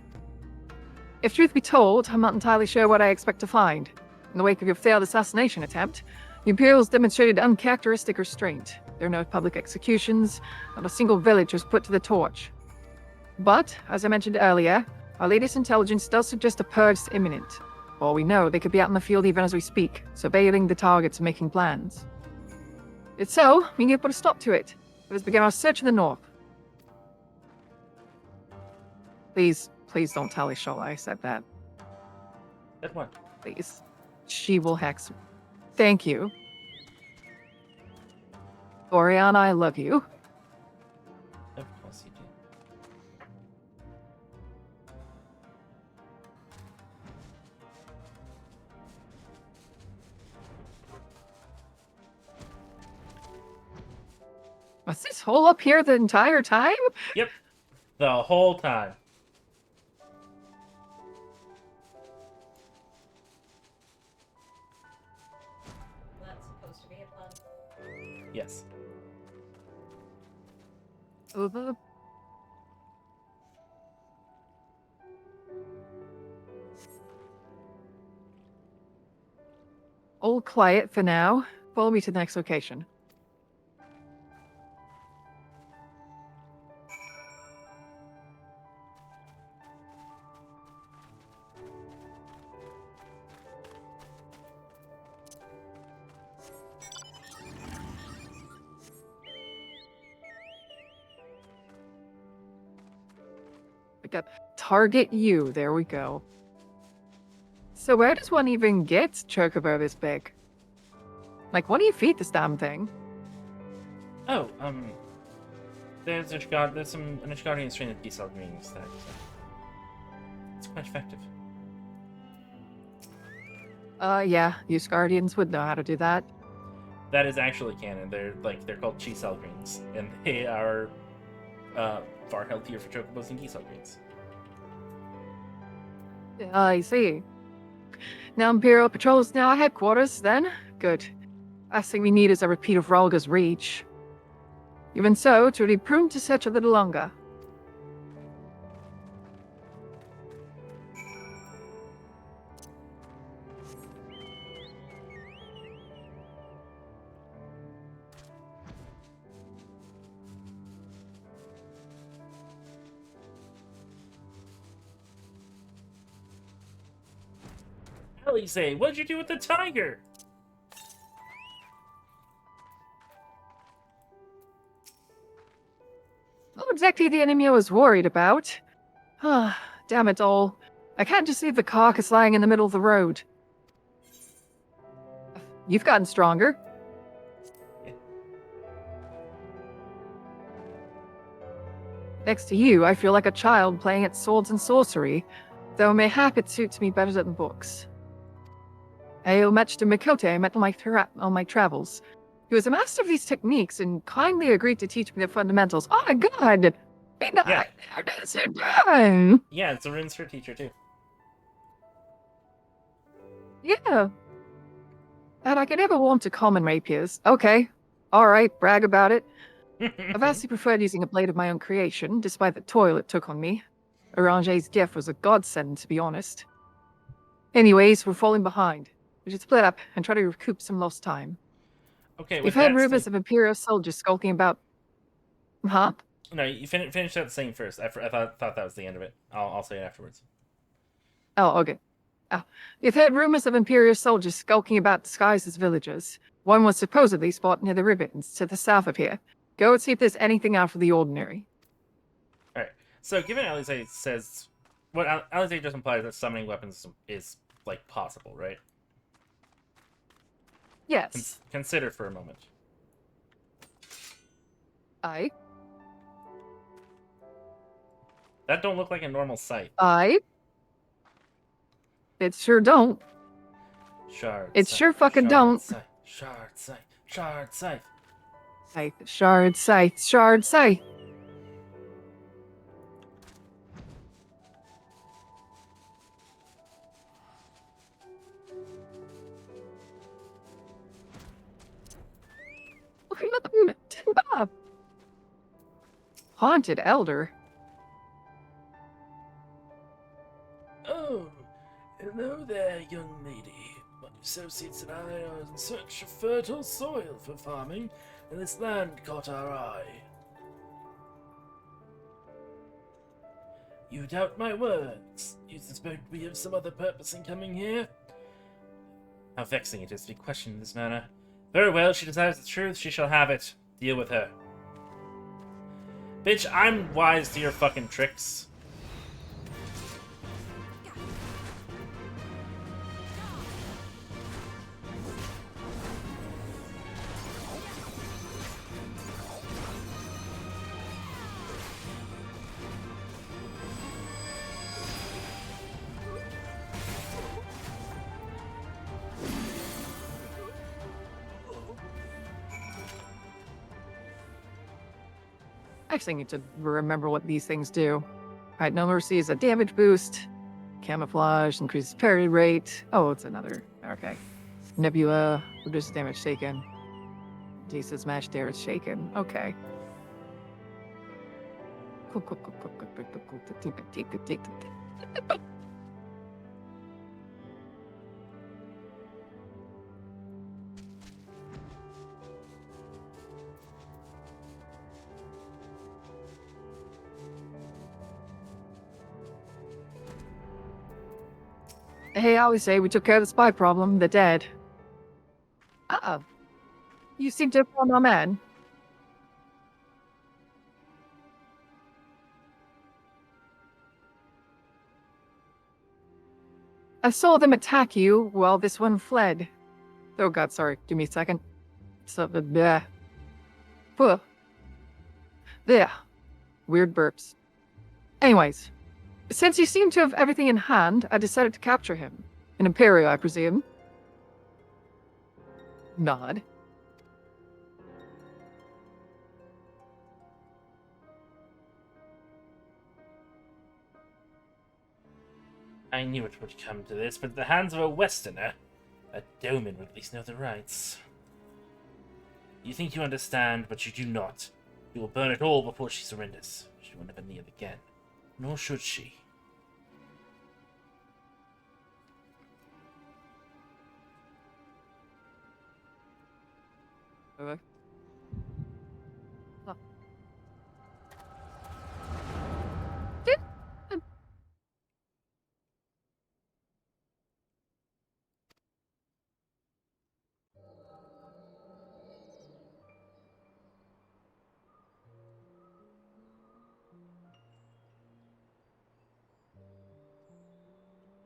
If truth be told, I'm not entirely sure what I expect to find. In the wake of your failed assassination attempt, the Imperials demonstrated uncharacteristic restraint. There are no public executions, not a single village was put to the torch. But, as I mentioned earlier, our latest intelligence does suggest a purge is imminent. For all we know, they could be out in the field even as we speak, surveilling the targets and making plans. If so, we can put a stop to it. Let us begin our search in the north. Please don't tell Ishola I said that. That one. Please. She will hex me. Thank you. Oriana, I love you. Of course you do. Was this hole up here the entire time? Yep. The whole time. That's supposed to be a plan. Yes. Over. All quiet for now. Follow me to the next location. Target you. There we go. So where does one even get Chocobo this big? Like, what do you feed this damn thing? Oh, there's some an Ishgarian strain of Gisel Green stack. So. It's quite effective. Yeah, use Guardians would know how to do that. That is actually canon. They're called chi cell greens, and they are far healthier for chocobos than cell greens. I see. Now Imperial Patrol is now at headquarters, then? Good. Last thing we need is a repeat of Ralga's reach. Even so, it would be prudent to search a little longer. Alisaie, what'd you do with the tiger? Not exactly the enemy I was worried about. Ah, damn it all. I can't just leave the carcass lying in the middle of the road. You've gotten stronger. Next to you, I feel like a child playing at swords and sorcery, though mayhap it suits me better than books. I owe much to Mikote I met on my travels. He was a master of these techniques and kindly agreed to teach me the fundamentals. Oh my god! Yeah. Done. Yeah, it's a Runesphere teacher too. Yeah. And I could never warm to common rapiers. Okay. Alright, brag about it. I vastly preferred using a blade of my own creation, despite the toil it took on me. Orange's gift was a godsend, to be honest. Anyways, we're falling behind. We should split up and try to recoup some lost time. Okay, We've heard rumors of Imperial soldiers skulking about... Huh? No, you finish that saying first. I thought that was the end of it. I'll say it afterwards. Oh, okay. We've heard rumors of Imperial soldiers skulking about disguised as villagers. One was supposedly spotted near the ribbons to the south of here. Go and see if there's anything out of the ordinary. Alright, so given Alisaie says... What Alisaie just implies that summoning weapons is, like, possible, right? Yes. Consider for a moment. Aye. That don't look like a normal scythe. Aye. It sure don't. Shard. It scythe, sure fucking shard, don't. Scythe, shard, scythe, shard, scythe. Scythe, shard, scythe, shard, scythe. Haunted Elder. Oh, hello there, young lady. My associates and I are in search of fertile soil for farming, and this land caught our eye. You doubt my words. You suspect we have some other purpose in coming here? How vexing it is to be questioned in this manner. Very well, she desires the truth, she shall have it. Deal with her. Bitch, I'm wise to your fucking tricks. Actually, I need to remember what these things do. Alright, No Mercy is a damage boost. Camouflage increases parry rate. Oh, it's another. Okay. Nebula reduces damage taken. Jesus match damage taken. Okay. Hey, I always say we took care of the spy problem. They're dead. Uh-oh. You seem to have found our man. I saw them attack you while this one fled. Oh god, sorry. Give me a second. Something. Bleh. Puh. There. Weird burps. Anyways. Since you seem to have everything in hand, I decided to capture him. An Imperial, I presume. Nod. I knew it would come to this, but the hands of a Westerner. A Doman would at least know the rights. You think you understand, but you do not. You will burn it all before she surrenders. She will never kneel again. Nor should she. Okay. Oh.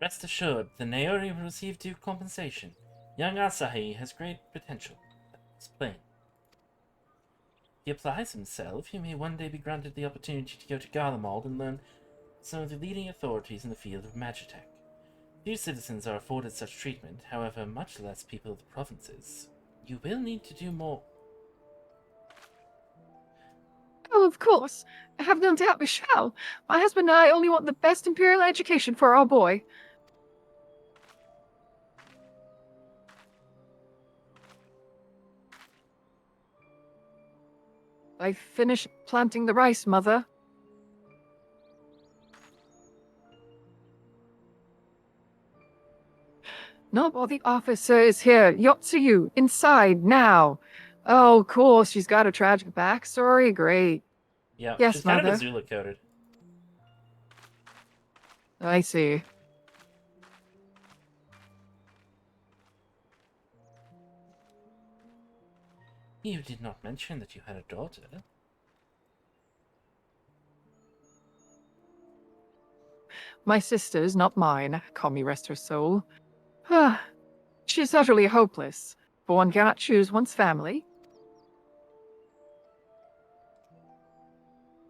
Rest assured, the Naori will receive due compensation. Young Asahi has great potential. It's plain. If he applies himself, he may one day be granted the opportunity to go to Garlemald and learn some of the leading authorities in the field of magitech. Few citizens are afforded such treatment, however, much less people of the provinces. You will need to do more. Oh, of course. I have no doubt we shall. My husband and I only want the best Imperial education for our boy. I finished planting the rice, Mother. Nobody officer is here. Yotsuyu, inside, now. Oh, cool. She's got a tragic backstory. Great. Yeah, Yes, she's kind of Mother. a Zula coded. I see. You did not mention that you had a daughter. My sister's, not mine. Call me rest her soul. Ah, she's utterly hopeless. But one cannot choose one's family.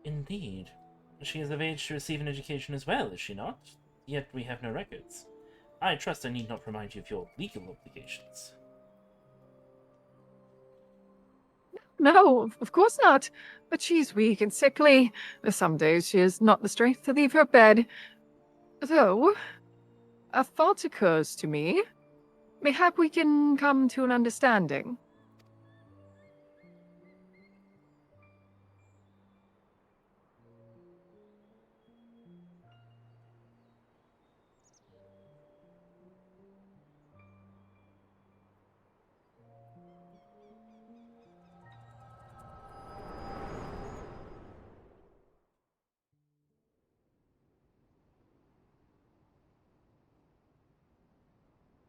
Indeed. She is of age to receive an education as well, is she not? Yet we have no records. I trust I need not remind you of your legal obligations. No, of course not. But she's weak and sickly. Some days she has not the strength to leave her bed. Though, a thought occurs to me. Mayhap we can come to an understanding.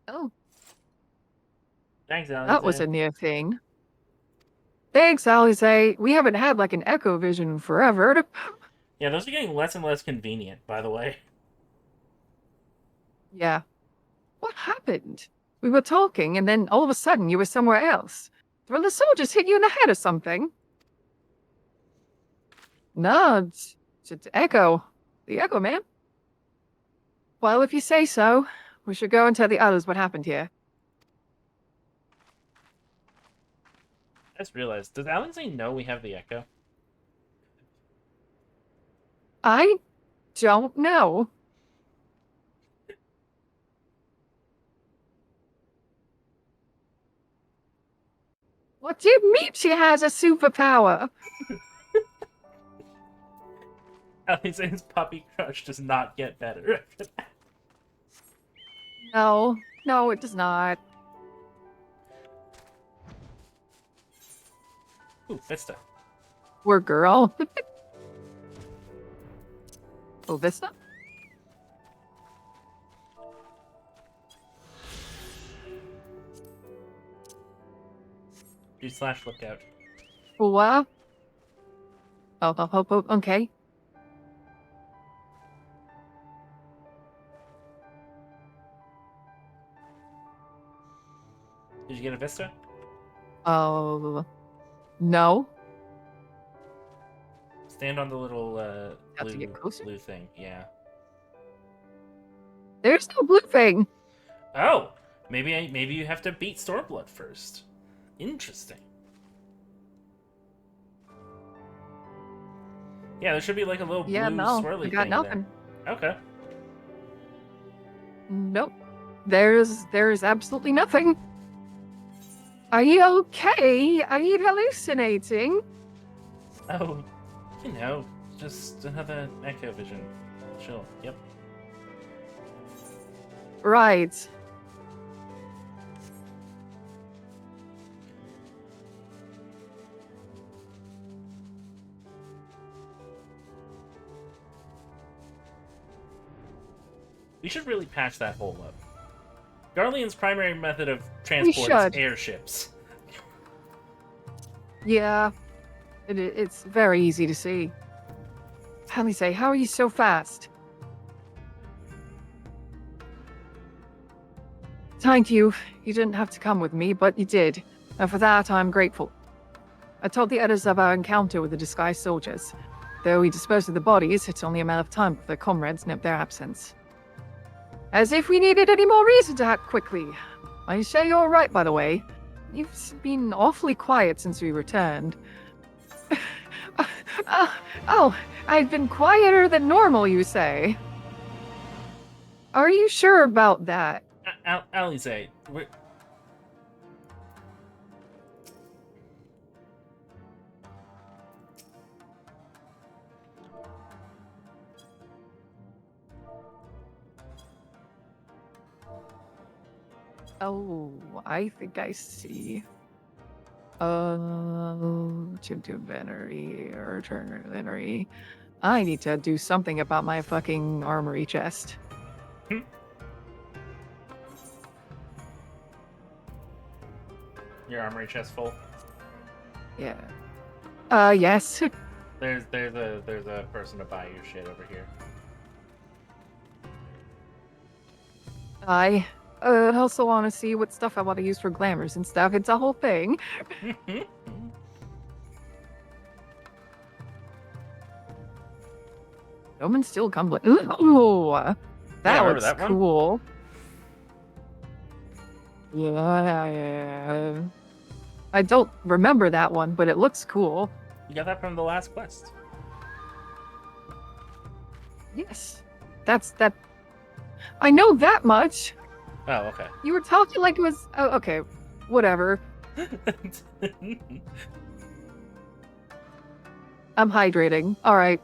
Oh, Thanks, Alex. that was a near thing. Thanks, Alize. We haven't had like an echo vision forever. Yeah, those are getting less and less convenient, by the way. Yeah. What happened? We were talking, and then all of a sudden you were somewhere else. Well, the soldiers hit you in the head or something. No, it's Echo. The Echo, man. Well, if you say so, we should go and tell the others what happened here. I just realized, does Alize know we have the Echo? I don't know. What do you mean she has a superpower? Alize's puppy crush does not get better after that. No, it does not. Ooh, Vista. Poor girl. Oh, Vista? Do slash lookout. What? Oh, okay. Did you get a Vista? Oh, no. Stand on the little Have to get closer? blue thing, yeah. There's no blue thing. Oh, maybe you have to beat Stormblood first. Interesting. Yeah, there should be like a little blue swirly I got thing nothing. in there. Okay. Nope. There's absolutely nothing. Are you okay? Are you hallucinating? Oh, you know, just another echo vision. Sure. Yep. Right. We should really patch that hole up. Garlean's primary method of transport is airships. Yeah. It's very easy to see. Halise, how are you so fast? Thank you. You didn't have to come with me, but you did. And for that, I'm grateful. I told the others of our encounter with the disguised soldiers. Though we disposed of the bodies, it's only a matter of time for their comrades nip their absence. As if we needed any more reason to act quickly. I say you're right, by the way. You've been awfully quiet since we returned. Oh, I've been quieter than normal, you say? Are you sure about that? Alize, Oh, I think I see. To Venery or Turner Venery. I need to do something about my fucking armory chest. Your armory chest full? Yeah. Yes. There's a person to buy your shit over here. I also want to see what stuff I want to use for glamours and stuff. It's a whole thing. Roman Steel Cumberland. Ooh, that looks that cool. Yeah. I don't remember that one, but it looks cool. You got that from the last quest. Yes. That's that. I know that much. Oh, okay. You were talking like it was... Oh, okay. Whatever. I'm hydrating. Alright.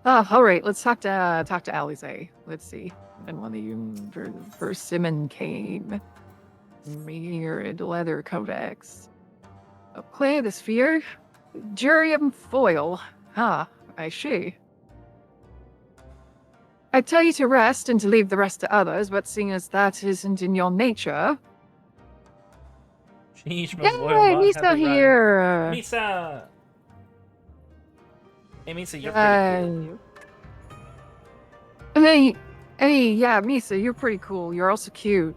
Alright. Let's talk to Alize. Let's see. And one of you for Simon Kane. Mirrored leather codex. Play the sphere. Jurium foil. Ah, I see. I tell you to rest and to leave the rest to others, but seeing as that isn't in your nature... Yay, Misa here! Misa! Hey, Misa, you're pretty cool. Hey, yeah, Misa, you're pretty cool. You're also cute.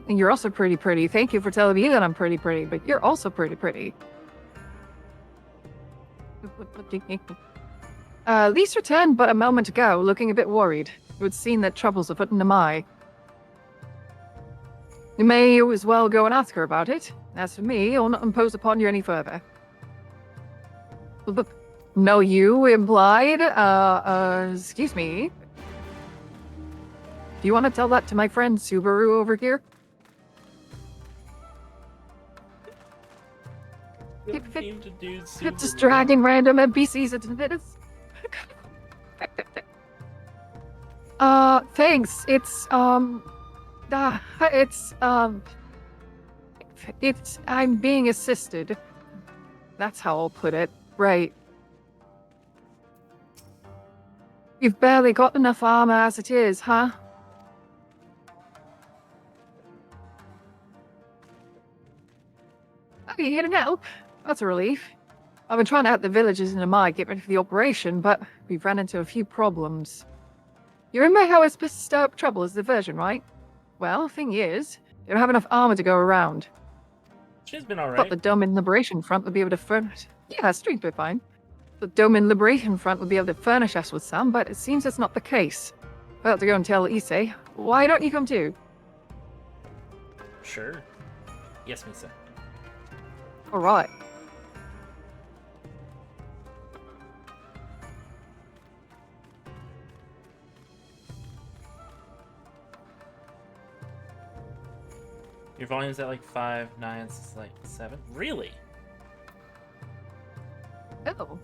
You're also pretty. Thank you for telling me that I'm pretty, but you're also pretty. Lise returned but a moment ago, looking a bit worried. You had seen that troubles afoot in Namai. You may as well go and ask her about it. As for me, I'll not impose upon you any further. No, you implied, excuse me. Do you want to tell that to my friend Subaru over here? Just dragging random NPCs into this. Thanks. I'm being assisted. That's how I'll put it. Right. You've barely got enough armor as it is, huh? Oh, you're here to help? That's a relief. I've been trying to help the villagers in Amai get ready for the operation, but we've run into a few problems. You remember how I was supposed to stir up trouble as the version, right? Well, thing is, they don't have enough armor to go around. She's been alright. Thought the dumb in Liberation front would be able to furnish. Yeah, street's been fine. the Domin Liberation Front would be able to furnish us with some, but it seems that's not the case. Well, to go and tell Issei. Why don't you come too? Sure. Yes, Misa. Alright. Your volume's at like 5, 9, it's like 7. Really? Oh.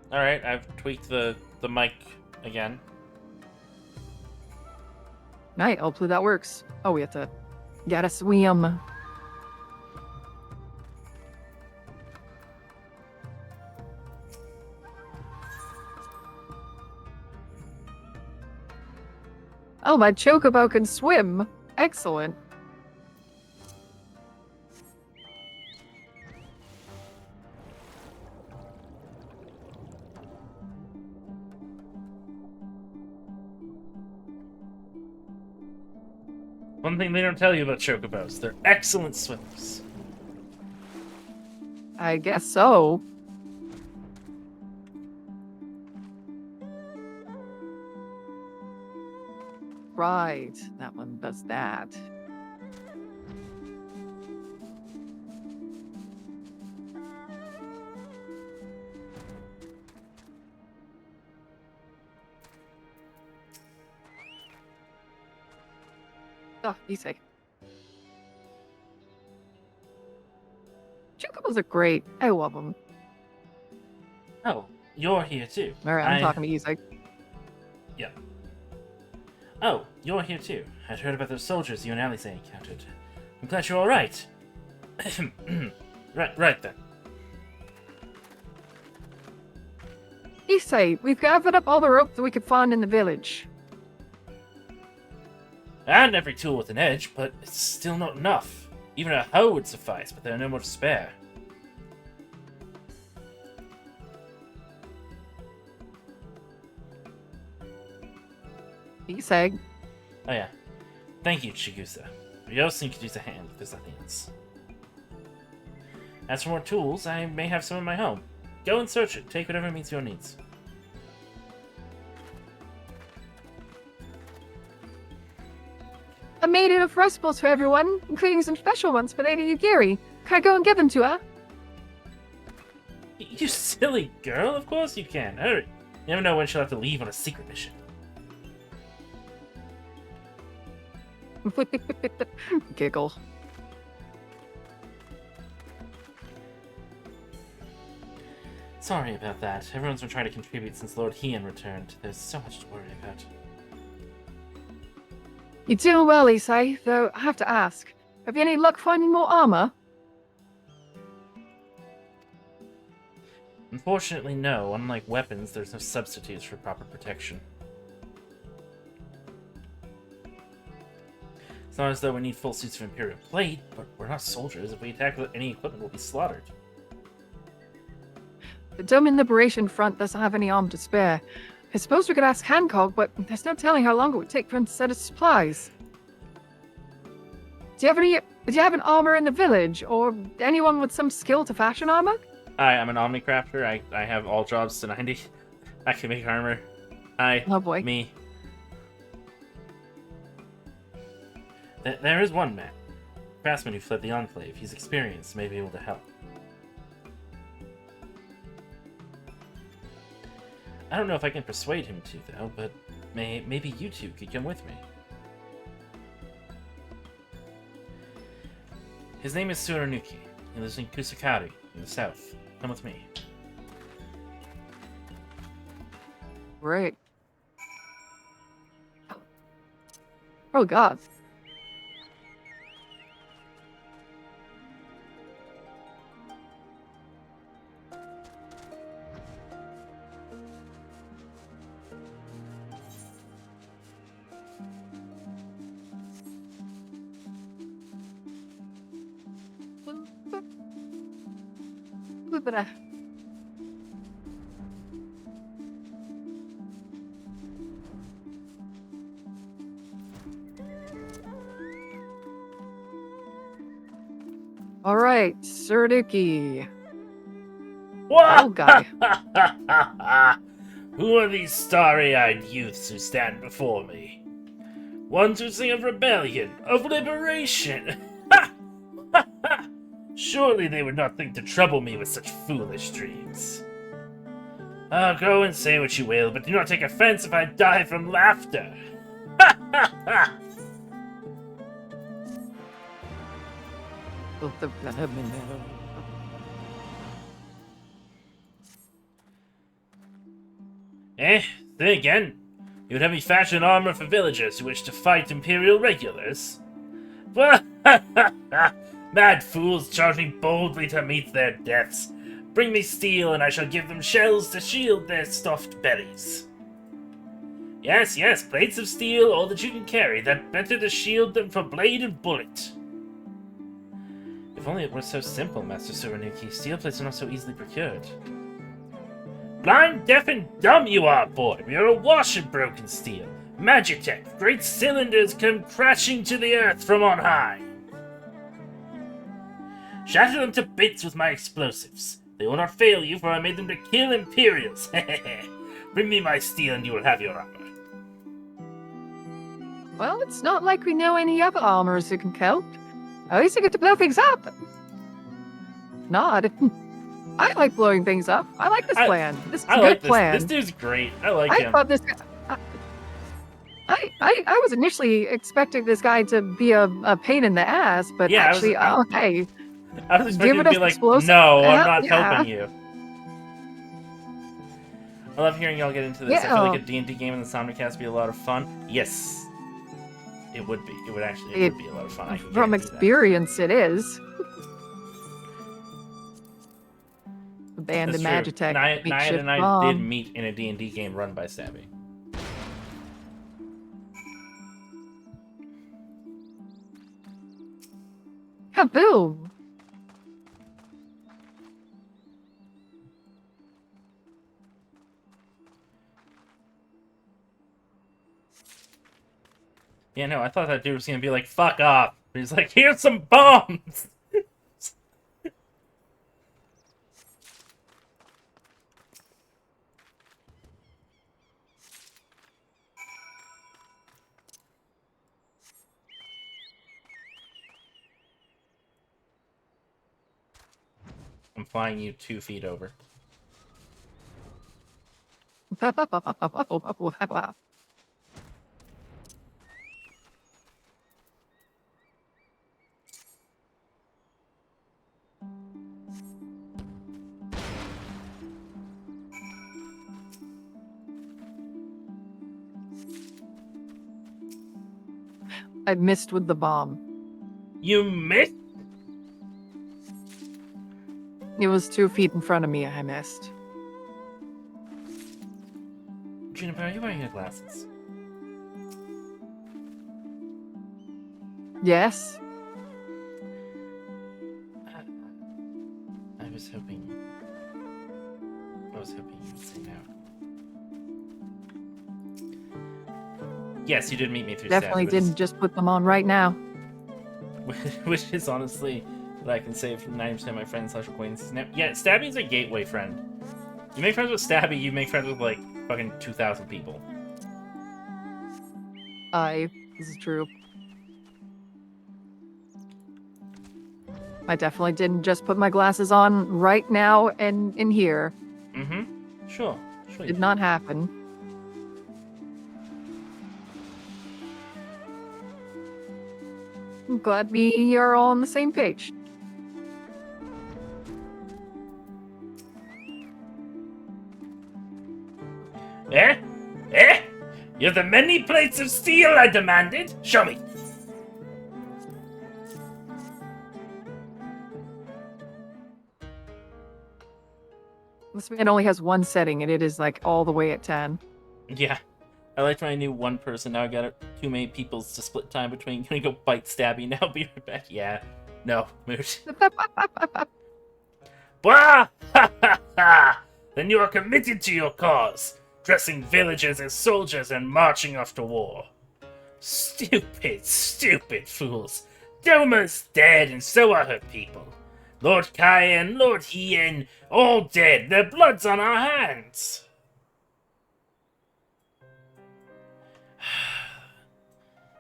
Alright, I've tweaked the mic again. Right, hopefully that works. Oh, we have to get a swim. Oh, my chocobo can swim. Excellent. One thing they don't tell you about chocobos, they're excellent swimmers. I guess so. Right, that one does that. Oh, easy. Chocobos are great. I love them. Oh, you're here too. Alright, I'm talking to Isaac. Yeah. Oh, you're here too. I'd heard about those soldiers you and Alice encountered. I'm glad you're alright. right then. Issei, we've gathered up all the rope that we could find in the village. And every tool with an edge, but it's still not enough. Even a hoe would suffice, but there are no more to spare. Issei. Oh yeah. Thank you, Chigusa. Ryosin could use a hand if there's nothing else. As for more tools, I may have some in my home. Go and search it. Take whatever meets your needs. I made enough recipes for everyone, including some special ones for Lady Yugiri. Can I go and give them to her? You silly girl, of course you can. Hurry. You never know when she'll have to leave on a secret mission. Giggle. Sorry about that. Everyone's been trying to contribute since Lord Heian returned. There's so much to worry about. You're doing well, Issei, though I have to ask. Have you any luck finding more armor? Unfortunately, no. Unlike weapons, there's no substitutes for proper protection. It's not as though we need full suits of Imperial plate, but we're not soldiers. If we attack with any equipment, we'll be slaughtered. The Domin Liberation Front doesn't have any armor to spare. I suppose we could ask Hancock, but there's no telling how long it would take for him to set his supplies. Do you have an armor in the village, or anyone with some skill to fashion armor? I'm an Omnicrafter. I have all jobs to 90. I can make armor. Oh boy. Me. There is one man. A craftsman who fled the Enclave. He's experienced, may be able to help. I don't know if I can persuade him to, though, but maybe you two could come with me. His name is Tsurunuki. He lives in Kusakari, in the south. Come with me. Great. Oh god. All right, Serduki. What? Old guy. Who are these starry-eyed youths who stand before me? Ones who sing of rebellion, of liberation. Surely they would not think to trouble me with such foolish dreams. Go and say what you will, but do not take offense if I die from laughter. Then again, you would have me fashion armor for villagers who wish to fight Imperial regulars? Mad fools charging boldly to meet their deaths. Bring me steel, and I shall give them shells to shield their stuffed bellies. Yes, yes, plates of steel, all that you can carry, that better to shield them for blade and bullet. If only it were so simple, Master Suranuki. Steel plates are not so easily procured. Blind, deaf, and dumb you are, boy! We are awash in broken steel. Magitech, great cylinders come crashing to the earth from on high. Shatter them to bits with my explosives. They will not fail you, for I made them to kill Imperials. Bring me my steel and you will have your armor. Well, it's not like we know any other armors who can cope. At least I get to blow things up. Nod. I like blowing things up. I like this plan. This is a good plan. This dude's great. I like him. I thought this guy... I was initially expecting this guy to be a pain in the ass, but yeah, actually, okay. I was expecting to be like, no, I'm not helping you. I love hearing y'all get into this. I feel like a D&D game in the Somnicast would be a lot of fun. Yes. It would be. It would be a lot of fun. From experience, it is. Abandoned Magitech. Naya and I did meet in a D&D game run by Stabby. Kaboom! Yeah, no, I thought that dude was gonna be like, fuck off. But he's like, here's some bombs! I'm flying you 2 feet over. I missed with the bomb. You missed? It was 2 feet in front of me, I missed. Juniper, are you wearing your glasses? Yes. I was hoping you would say no. Yes, you did meet me through Definitely Stabby, didn't just put them on right now. Which is honestly what I can say from 90% of my friends / acquaintances now. Yeah, Stabby's a gateway friend. You make friends with Stabby, you make friends with like fucking 2,000 people. This is true. I definitely didn't just put my glasses on right now and in here. Mm-hmm. Sure. Did not happen. I'm glad we are all on the same page. Eh? Eh? You're the many plates of steel I demanded? Show me. This man only has one setting, and it is like all the way at 10. Yeah. I liked when I knew one person. Now I got too many people to split time between. Gonna go bite Stabby now. Be right back. Yeah. No. Moot. Blah! Ha ha ha! Then you are committed to your cause, dressing villagers as soldiers and marching off to war. Stupid, stupid fools. Doma's dead and so are her people. Lord Cayenne, Lord Hien, all dead. Their blood's on our hands.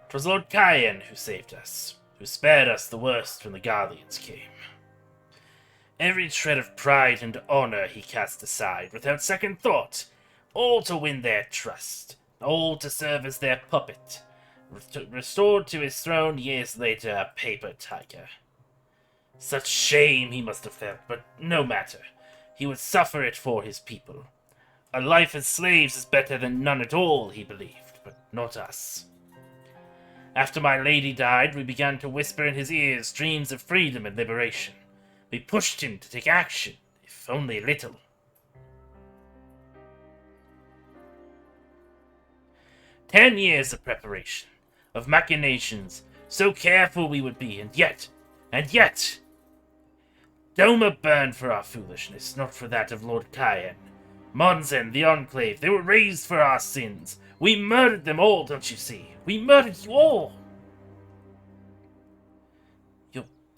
It was Lord Cayenne who saved us, who spared us the worst when the Guardians came. Every shred of pride and honor he cast aside without second thought, all to win their trust, all to serve as their puppet, restored to his throne years later a paper tiger. Such shame he must have felt, but no matter. He would suffer it for his people. A life as slaves is better than none at all, he believed, but not us. After my lady died, we began to whisper in his ears dreams of freedom and liberation. We pushed him to take action, if only a little. "10 years of preparation, of machinations, so careful we would be, and yet, Doma burned for our foolishness, not for that of Lord Cayenne. Monzen, the Enclave, they were raised for our sins. We murdered them all, don't you see? We murdered you all!"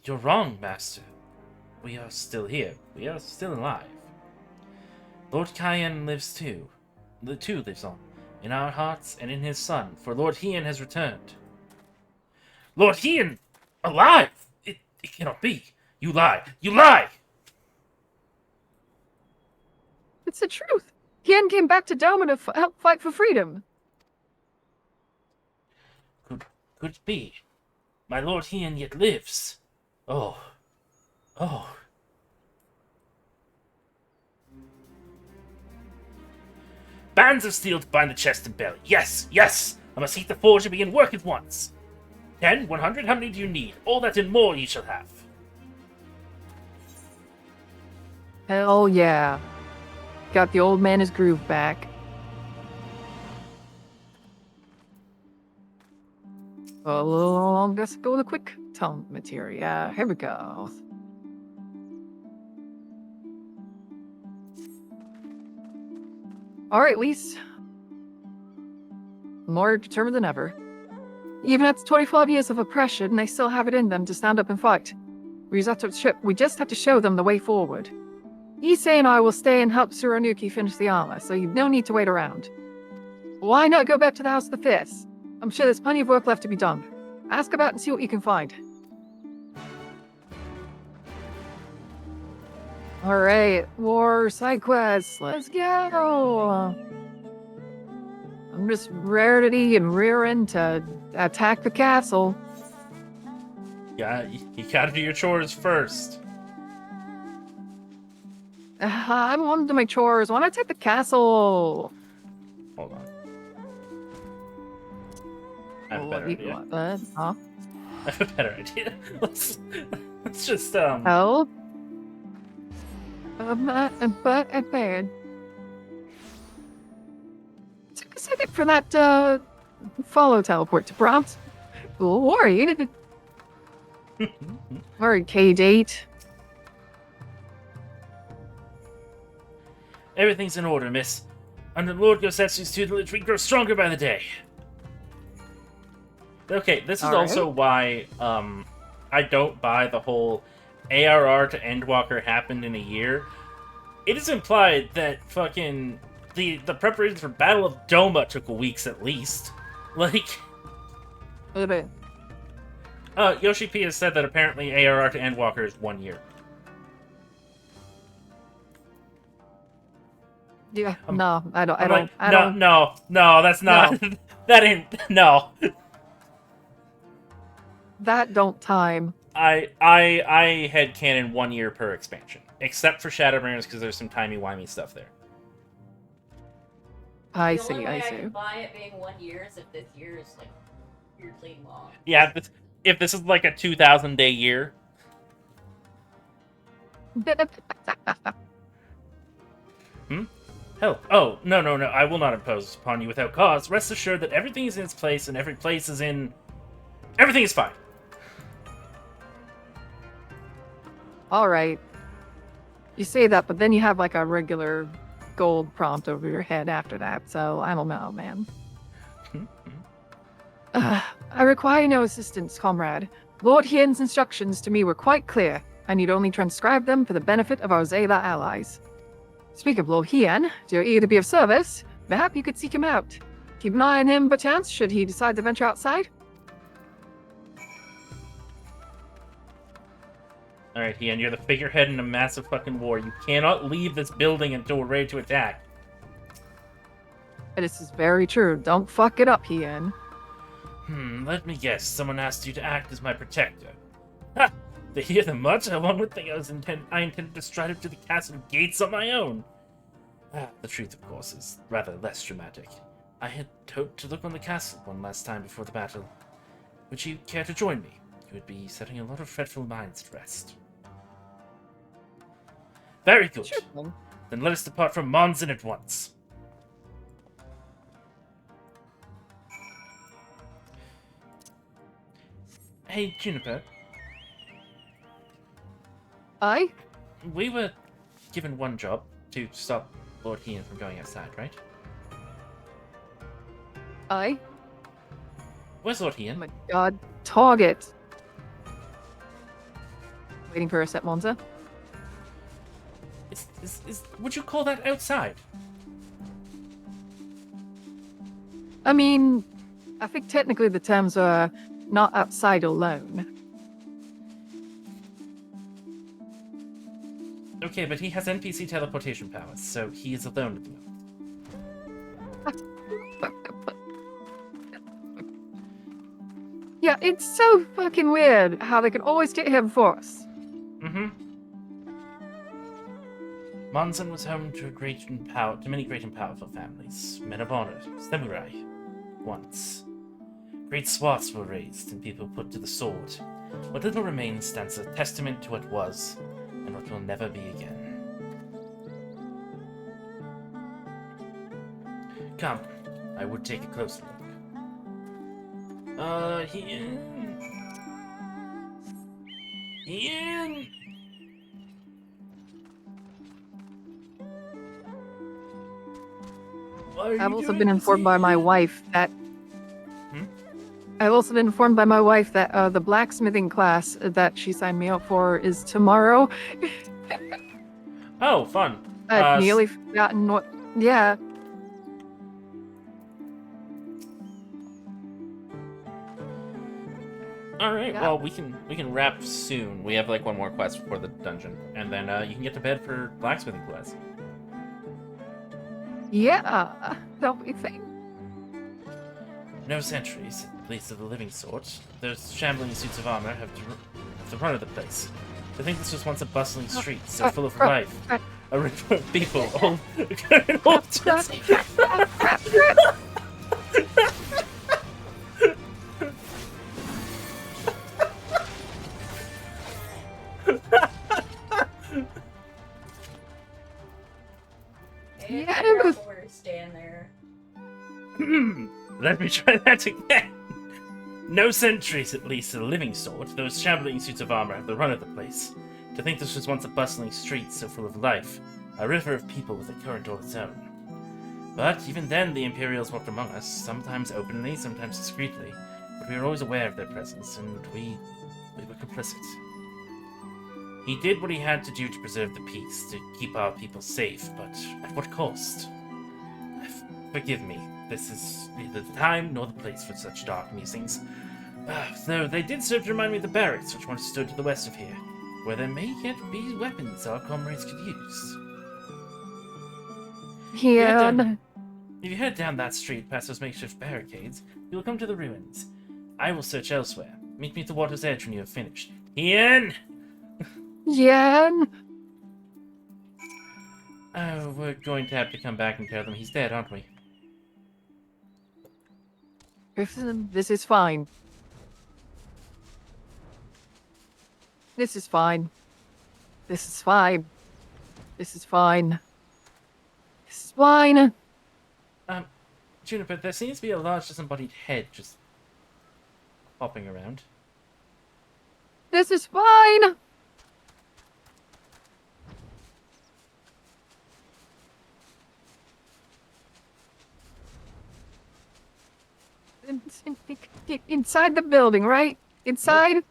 You're wrong, Master. We are still here. We are still alive. Lord Cayenne lives too. The two lives on, in our hearts and in his son, for Lord Hien has returned. Lord Hien? Alive? It cannot be. You lie. You lie! It's the truth. Hien came back to Doma to help fight for freedom. Could it be? My Lord Hien yet lives. Oh. Bands of steel to bind the chest and belly. Yes! I must heat the forge and begin work at once. 10, 100, how many do you need? All that and more ye shall have. Hell yeah. Got the old man his groove back. Oh, let's go with a quick tone material. Here we go. Alright, Lise. More determined than ever. Even after 25 years of oppression, they still have it in them to stand up and fight. We just have to show them the way forward. Issei and I will stay and help Tsurunuki finish the armor, so you've no need to wait around. Why not go back to the House of the Fists? I'm sure there's plenty of work left to be done. Ask about and see what you can find. Alright, war side quests. Let's go! I'm just ready and rearing to attack the castle. Yeah, you gotta do your chores first. I'm on to my chores. Why not take the castle? Hold on. I have a better idea. Huh? I have a better idea. Let's just Oh. But I bad. Took a second for that follow teleport to prompt. Worried. Worried, K-Date. Everything's in order, miss. Under Lord Gosetsu's tutelage, we grow stronger by the day. Okay, this is also why I don't buy the whole ARR to Endwalker happened in a year. It is implied that fucking the preparations for Battle of Doma took weeks at least. Like, A little bit. Yoshi P has said that apparently ARR to Endwalker is 1 year. Yeah, no, I don't. No, that's not. No. That ain't. No. That don't time. I headcanon 1 year per expansion, except for Shadowbringers because there's some timey-wimey stuff there. I The see. only way I I see. can buy it being 1 year is if this year is like weirdly long. Yeah, if this is like a 2,000-day year. Hell, oh, no, I will not impose upon you without cause. Rest assured that everything is in its place and every place is in... Everything is fine. Alright. You say that, but then you have like a regular gold prompt over your head after that, so I don't know, man. I require no assistance, comrade. Lord Hien's instructions to me were quite clear. I need only transcribe them for the benefit of our Zayla allies. Speak of Lord Hien, you're eager to be of service. Mayhap you could seek him out. Keep an eye on him, perchance, should he decide to venture outside. Alright, Hien, you're the figurehead in a massive fucking war. You cannot leave this building until we're ready to attack. This is very true. Don't fuck it up, Hien. Let me guess. Someone asked you to act as my protector. Ha! To hear them much, one would think I intended to stride up to the castle gates on my own. The truth, of course, is rather less dramatic. I had hoped to look on the castle one last time before the battle. Would you care to join me? You would be setting a lot of fretful minds at rest. Very good. Sure. Then let us depart from Monzon at once. Hey, Juniper. Aye? We were given one job to stop Lord Hien from going outside, right? Aye? Where's Lord Oh Hien? my god. Target. Waiting for us at Monza. Would you call that outside? I mean, I think technically the terms are not outside alone. Okay, but he has NPC teleportation powers, so he is alone at the moment. Yeah, it's so fucking weird how they can always get here before us. Monzon was home to many great and powerful families, men of honor, samurai, once. Great swaths were raised and people put to the sword. What little remains stands a testament to what was, and what will never be again. Come, I would take a closer look. Hien! I've also been informed by my wife that... I've also been informed by my wife that the blacksmithing class that she signed me up for is tomorrow. Oh, fun. I've nearly forgotten what... Yeah. Alright, Yeah. well, we can wrap soon. We have, like, one more quest before the dungeon. And then, you can get to bed for blacksmithing class. Yeah. That'll be fine. No sentries, at least of the living sort. Those shambling suits of armor have the run of the place. I think this was once a bustling street, so full of life. A river of people, all Hey, Yeah, figure but- out where to stand there. Let me try that again. No sentries, at least of the living sort. Those shambling suits of armor have the run of the place. To think this was once a bustling street so full of life, a river of people with a current all its own. But even then, the Imperials walked among us, sometimes openly, sometimes discreetly. But we were always aware of their presence, and we were complicit. He did what he had to do to preserve the peace, to keep our people safe, but at what cost? Forgive me, this is neither the time nor the place for such dark musings. Though they did serve to remind me of the barracks which once stood to the west of here, where there may yet be weapons our comrades could use. Yeah. If you head down that street past those makeshift barricades, you will come to the ruins. I will search elsewhere. Meet me at the water's edge when you have finished. Hien! Yeah. Oh, we're going to have to come back and tell them he's dead, aren't we? This is fine. This is fine. This is fine. This is fine. This is fine. Juniper, there seems to be a large disembodied head just hopping around. This is fine. Inside the building, right? Inside?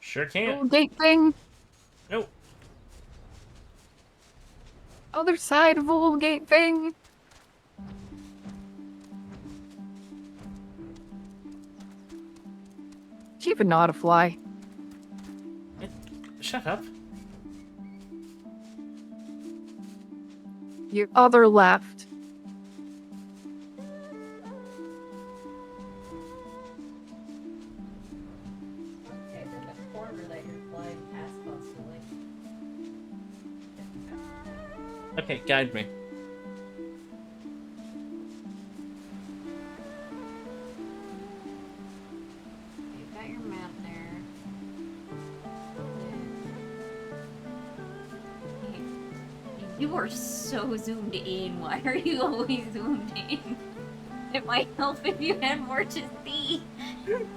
Sure Little can't. gate thing. Nope. Other side of the little gate thing. She even know how to fly. Shut up. Your other left. Okay, then the corner that you're flying past constantly. Okay, guide me. You've got your map there. You are so zoomed in. Why are you always zoomed in? It might help if you had more to see. Give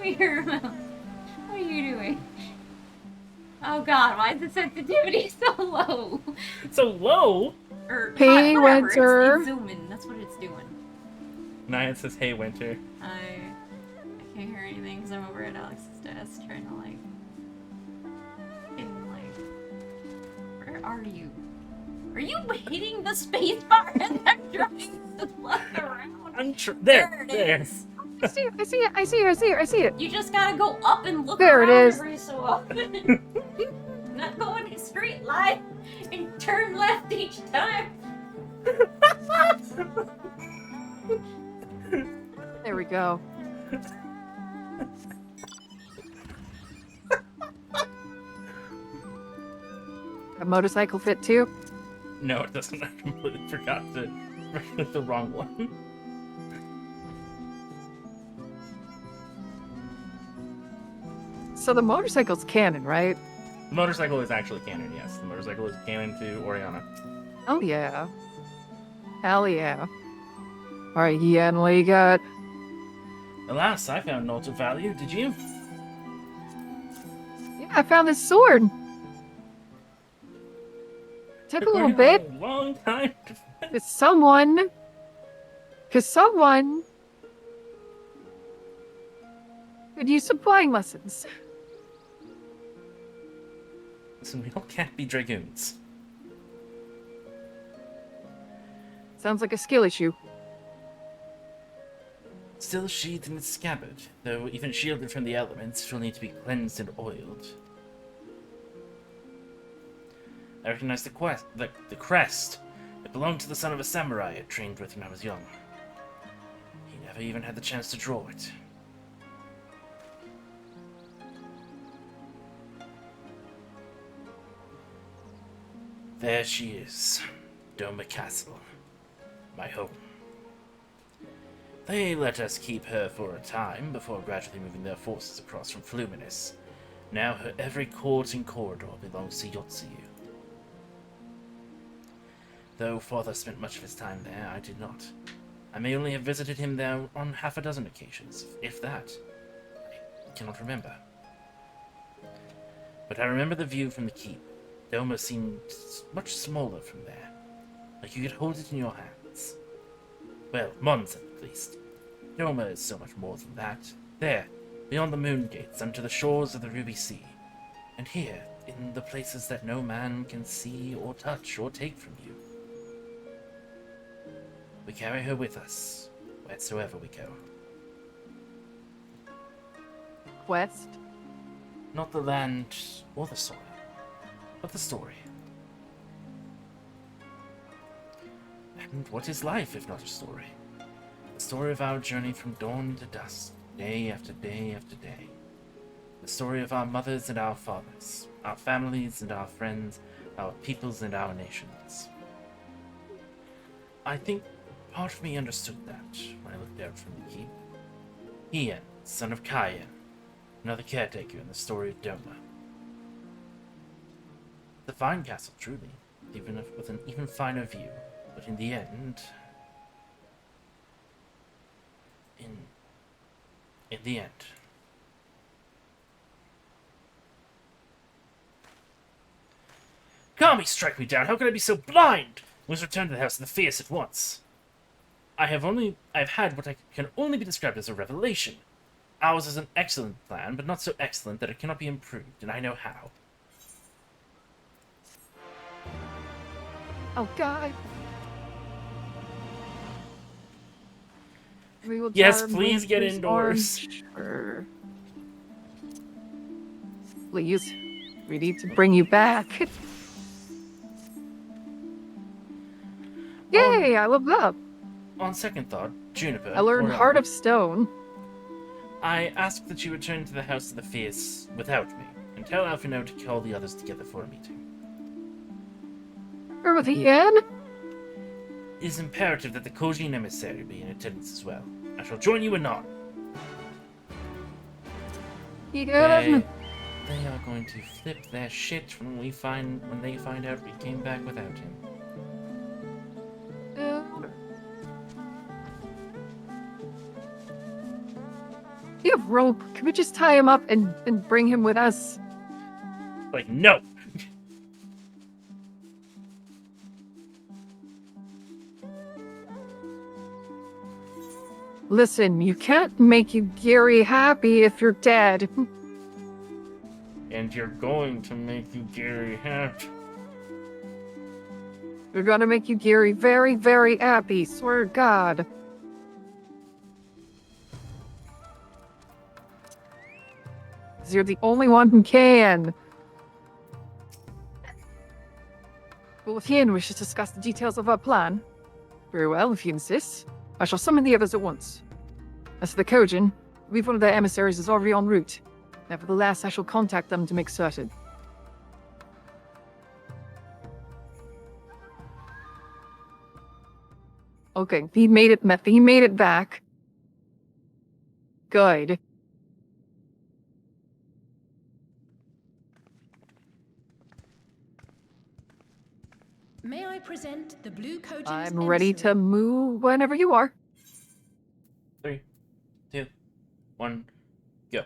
me your mouth. What are you doing? Oh god, why is the sensitivity so low? So low? Or Hey, not, whatever, Winter. it's zooming. That's what it's doing. Nyan says, hey, Winter. I can't hear anything because I'm over at Alex's desk trying to like... Where are you? Are you hitting the space bar and I'm trying to look around? There it there. is. I see it. You just gotta go up and look There it around is. every so often. Not going in a straight line and turn left each time. There we go. A motorcycle fit too? No, it doesn't. I completely forgot to click the wrong one. So the motorcycle's canon, right? The motorcycle is actually canon, yes. The motorcycle is canon to Oriana. Oh yeah. Hell yeah. Alright, Ian, what you got? Alas, I found naught of value. Did you? Yeah, I found this sword. Took a little bit. A long time to find. Cause someone could use some flying lessons. Listen, we all can't be dragoons. Sounds like a skill issue. Still sheathed in its scabbard, though even shielded from the elements, she'll need to be cleansed and oiled. I recognize the crest. It belonged to the son of a samurai I trained with when I was young. He never even had the chance to draw it. There she is, Doma Castle, my home. They let us keep her for a time before gradually moving their forces across from Fluminus. Now her every court and corridor belongs to Yotsuyu. Though father spent much of his time there, I did not. I may only have visited him there on half a dozen occasions, if that. I cannot remember. But I remember the view from the keep. Doma seemed much smaller from there, like you could hold it in your hands. Well, Monza, at least. Doma is so much more than that. There, beyond the moon gates, unto the shores of the Ruby Sea. And here, in the places that no man can see or touch or take from you. We carry her with us, wheresoever we go. Quest. Not the land or the soil, but the story. And what is life if not a story? The story of our journey from dawn to dusk, day after day after day. The story of our mothers and our fathers, our families and our friends, our peoples and our nations. I think part of me understood that when I looked out from the keep. Ian, son of Kayan, another caretaker in the story of Doma. The fine castle, truly, even with an even finer view, but in the end... In the end. Kami, strike me down! How could I be so blind? We must return to the House of the Fierce at once. I've had what can only be described as a revelation. Ours is an excellent plan, but not so excellent that it cannot be improved, and I know how. Oh, God. We will Yes, try to please move get this indoors. arm. Please. We need to bring you back. Yay, I leveled up. On second thought, Juniper, I learned or Heart Elder, of Stone. I ask that you return to the House of the Fierce without me, and tell Alphino to call the others together for a meeting. Or with Ian? It is imperative that the Kojin emissary be in attendance as well. I shall join you anon. You They are going to flip their shit when they find out we came back without him. You have rope. Can we just tie him up and bring him with us? Like, no! Listen, you can't make you Gary happy if you're dead. And you're going to make you Gary happy. We're gonna make you Gary very, very happy, swear to God. 'Cause you're the only one who can. Well, with Ian, we should discuss the details of our plan. Very well, if you insist. I shall summon the others at once. As for the Kojin, I believe one of their emissaries is already en route. Nevertheless, I shall contact them to make certain. Okay, he made it back. Good. May I present the Blue Kojin's I'm ready emissary? to move whenever you are. 3, 2, 1, go.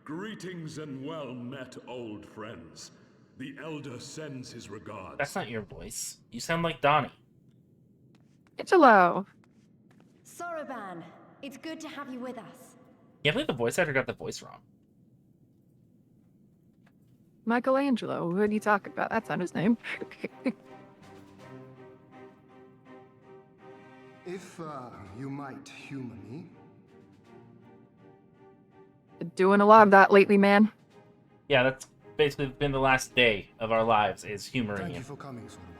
Greetings and well met, old friends. The Elder sends his regards. That's not your voice. You sound like Donnie. Angelo. Soroban, it's good to have you with us. Can't believe the voice actor got the voice wrong. Michelangelo, who are you talking about? That's not his name. If you might humor me. Been doing a lot of that lately, man. Yeah, that's basically been the last day of our lives, is humoring Thank you him. for coming, Solomon.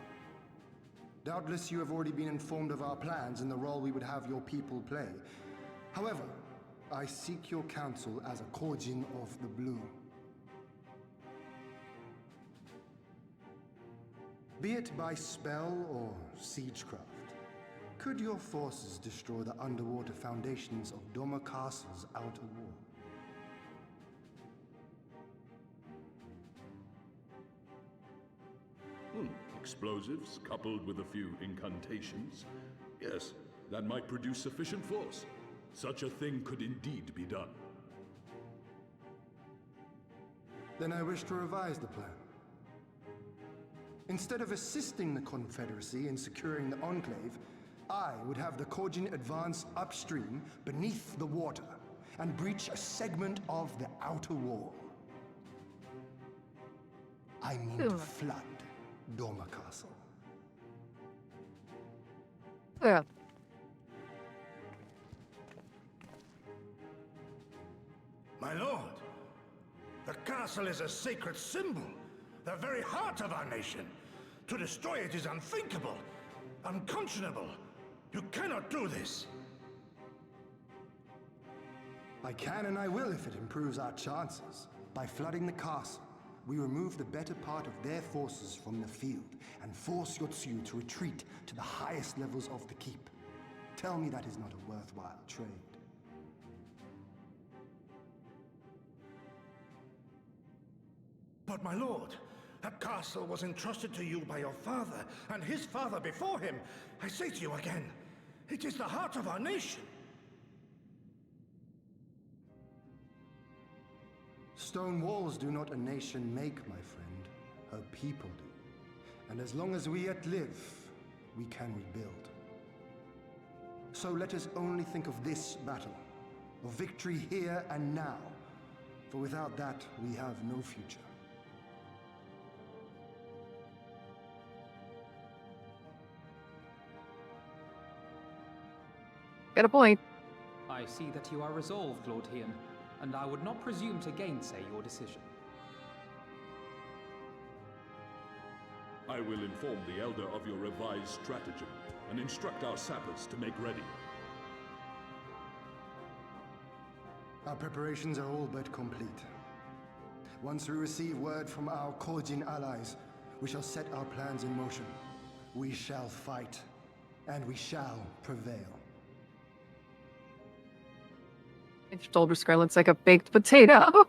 Doubtless you have already been informed of our plans and the role we would have your people play. However, I seek your counsel as a Kojin of the Blue. Be it by spell or siegecraft, could your forces destroy the underwater foundations of Doma Castle's outer wall? Explosives coupled with a few incantations. Yes, that might produce sufficient force. Such a thing could indeed be done. Then I wish to revise the plan. Instead of assisting the Confederacy in securing the Enclave, I would have the Kojin advance upstream beneath the water and breach a segment of the outer wall. I mean to flood Doma Castle. Yeah. My lord, the castle is a sacred symbol, the very heart of our nation. To destroy it is unthinkable, unconscionable. You cannot do this. I can and I will if it improves our chances. By flooding the castle, we remove the better part of their forces from the field and force Yotsuyu to retreat to the highest levels of the keep. Tell me that is not a worthwhile trade. But my lord, that castle was entrusted to you by your father, and his father before him. I say to you again, it is the heart of our nation. Stone walls do not a nation make, my friend. Her people do. And as long as we yet live, we can rebuild. So let us only think of this battle, of victory here and now, for without that we have no future. Got a point. I see that you are resolved, Lord Hien, and I would not presume to gainsay your decision. I will inform the Elder of your revised stratagem and instruct our sappers to make ready. Our preparations are all but complete. Once we receive word from our Kojin allies, we shall set our plans in motion. We shall fight, and we shall prevail. Stolberskar looks like a baked potato.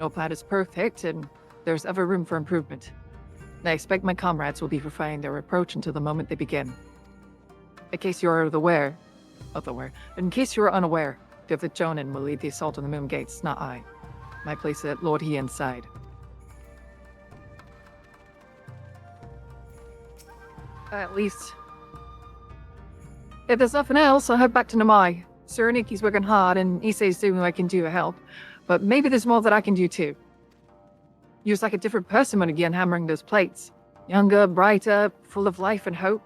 No plan is perfect, and there's ever room for improvement. I expect my comrades will be refining their approach until the moment they begin. In case you're in case you're unaware, David Jonan will lead the assault on the Moon Gates, not I. My place at Lord Hien's side. At least, if there's nothing else, I'll head back to Namai. Sir Niki's working hard, and he says doing what I can do to help. But maybe there's more that I can do too. He was like a different person when he began hammering those plates. Younger, brighter, full of life and hope.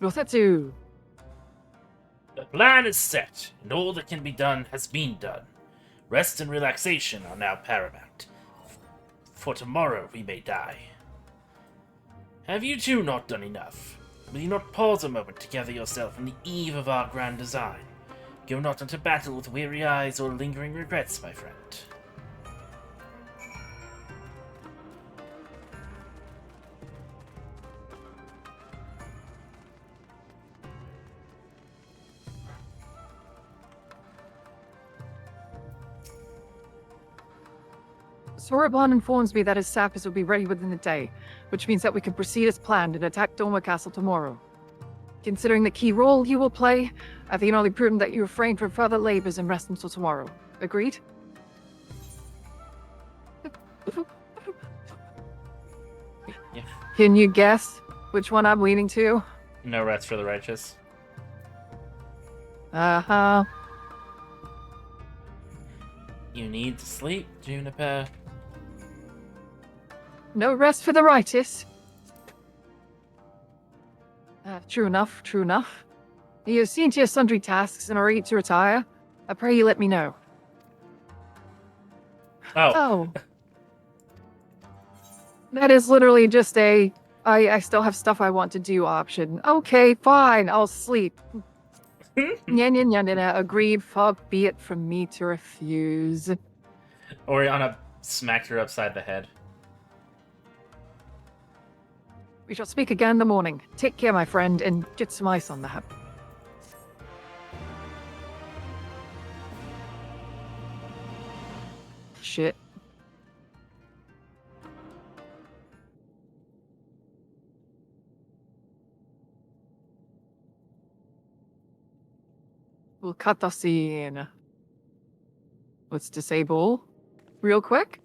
Rosetsu! The plan is set, and all that can be done has been done. Rest and relaxation are now paramount. For tomorrow we may die. Have you two not done enough? Will you not pause a moment to gather yourself on the eve of our grand design? Go not into battle with weary eyes or lingering regrets, my friend. Sorobon informs me that his sappers will be ready within the day, which means that we can proceed as planned and attack Doma Castle tomorrow. Considering the key role you will play, I think it only prudent that you refrain from further labors and rest until tomorrow. Agreed? Yeah. Can you guess which one I'm leaning to? No rest for the righteous. Uh-huh. You need to sleep, Juniper. No rest for the righteous. True enough, true enough. You have seen to your sundry tasks and are ready to retire. I pray you let me know. Oh. That is literally just a, I still have stuff I want to do option. Okay, fine, I'll sleep. Nyan, agreed, far be it from me to refuse. Oriana smacked her upside the head. We shall speak again in the morning. Take care, my friend, and get some ice on that. Shit. We'll cut the scene. Let's disable real quick.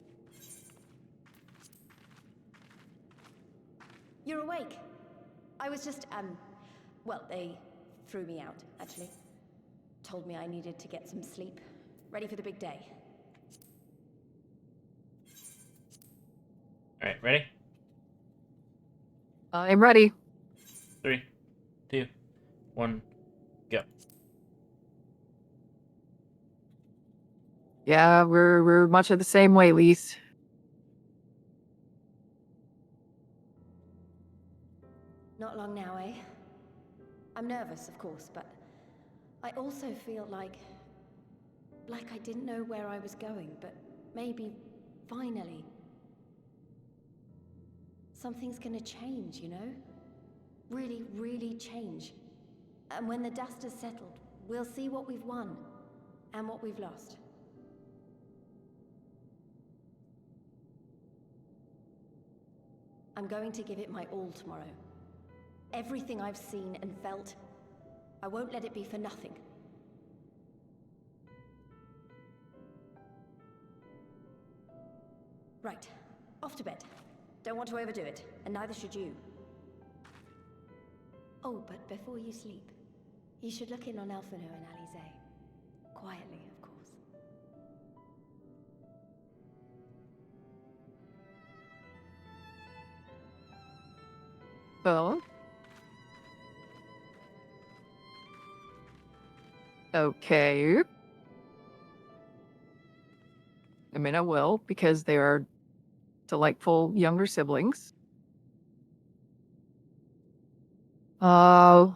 You're awake. I was just, well, they threw me out, actually. Told me I needed to get some sleep. Ready for the big day. Alright, ready? I'm ready. 3, 2, 1, go. Yeah, we're much of the same way, Lise. Not long now, eh? I'm nervous, of course, but I also feel like I didn't know where I was going, but maybe, finally, something's gonna change, you know? Really, really change. And when the dust has settled, we'll see what we've won and what we've lost. I'm going to give it my all tomorrow. Everything I've seen and felt, I won't let it be for nothing. Right, off to bed. Don't want to overdo it, and neither should you. Oh, but before you sleep, you should look in on Elfino and Alize. Quietly, of course. Well. Okay. I mean, I will, because they are delightful younger siblings. Oh.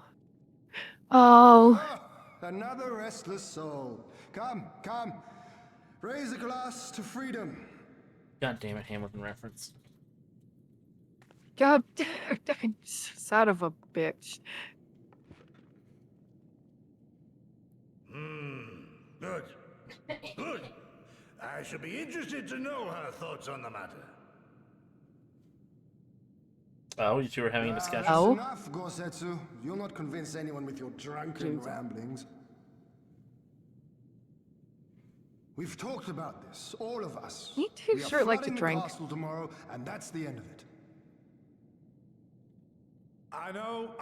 Oh. Another restless soul. Come, come. Raise a glass to freedom. God damn it, Hamilton reference. God damn, son of a bitch. Good. Good. I should be interested to know her thoughts on the matter. Oh, you two were having a discussion? That's Oh. enough, Gosetsu. You'll not convince anyone with your drunken ramblings. We've talked about this, all of us. You two We are sure like to flooding the drink. castle tomorrow, and that's the end of it. I know.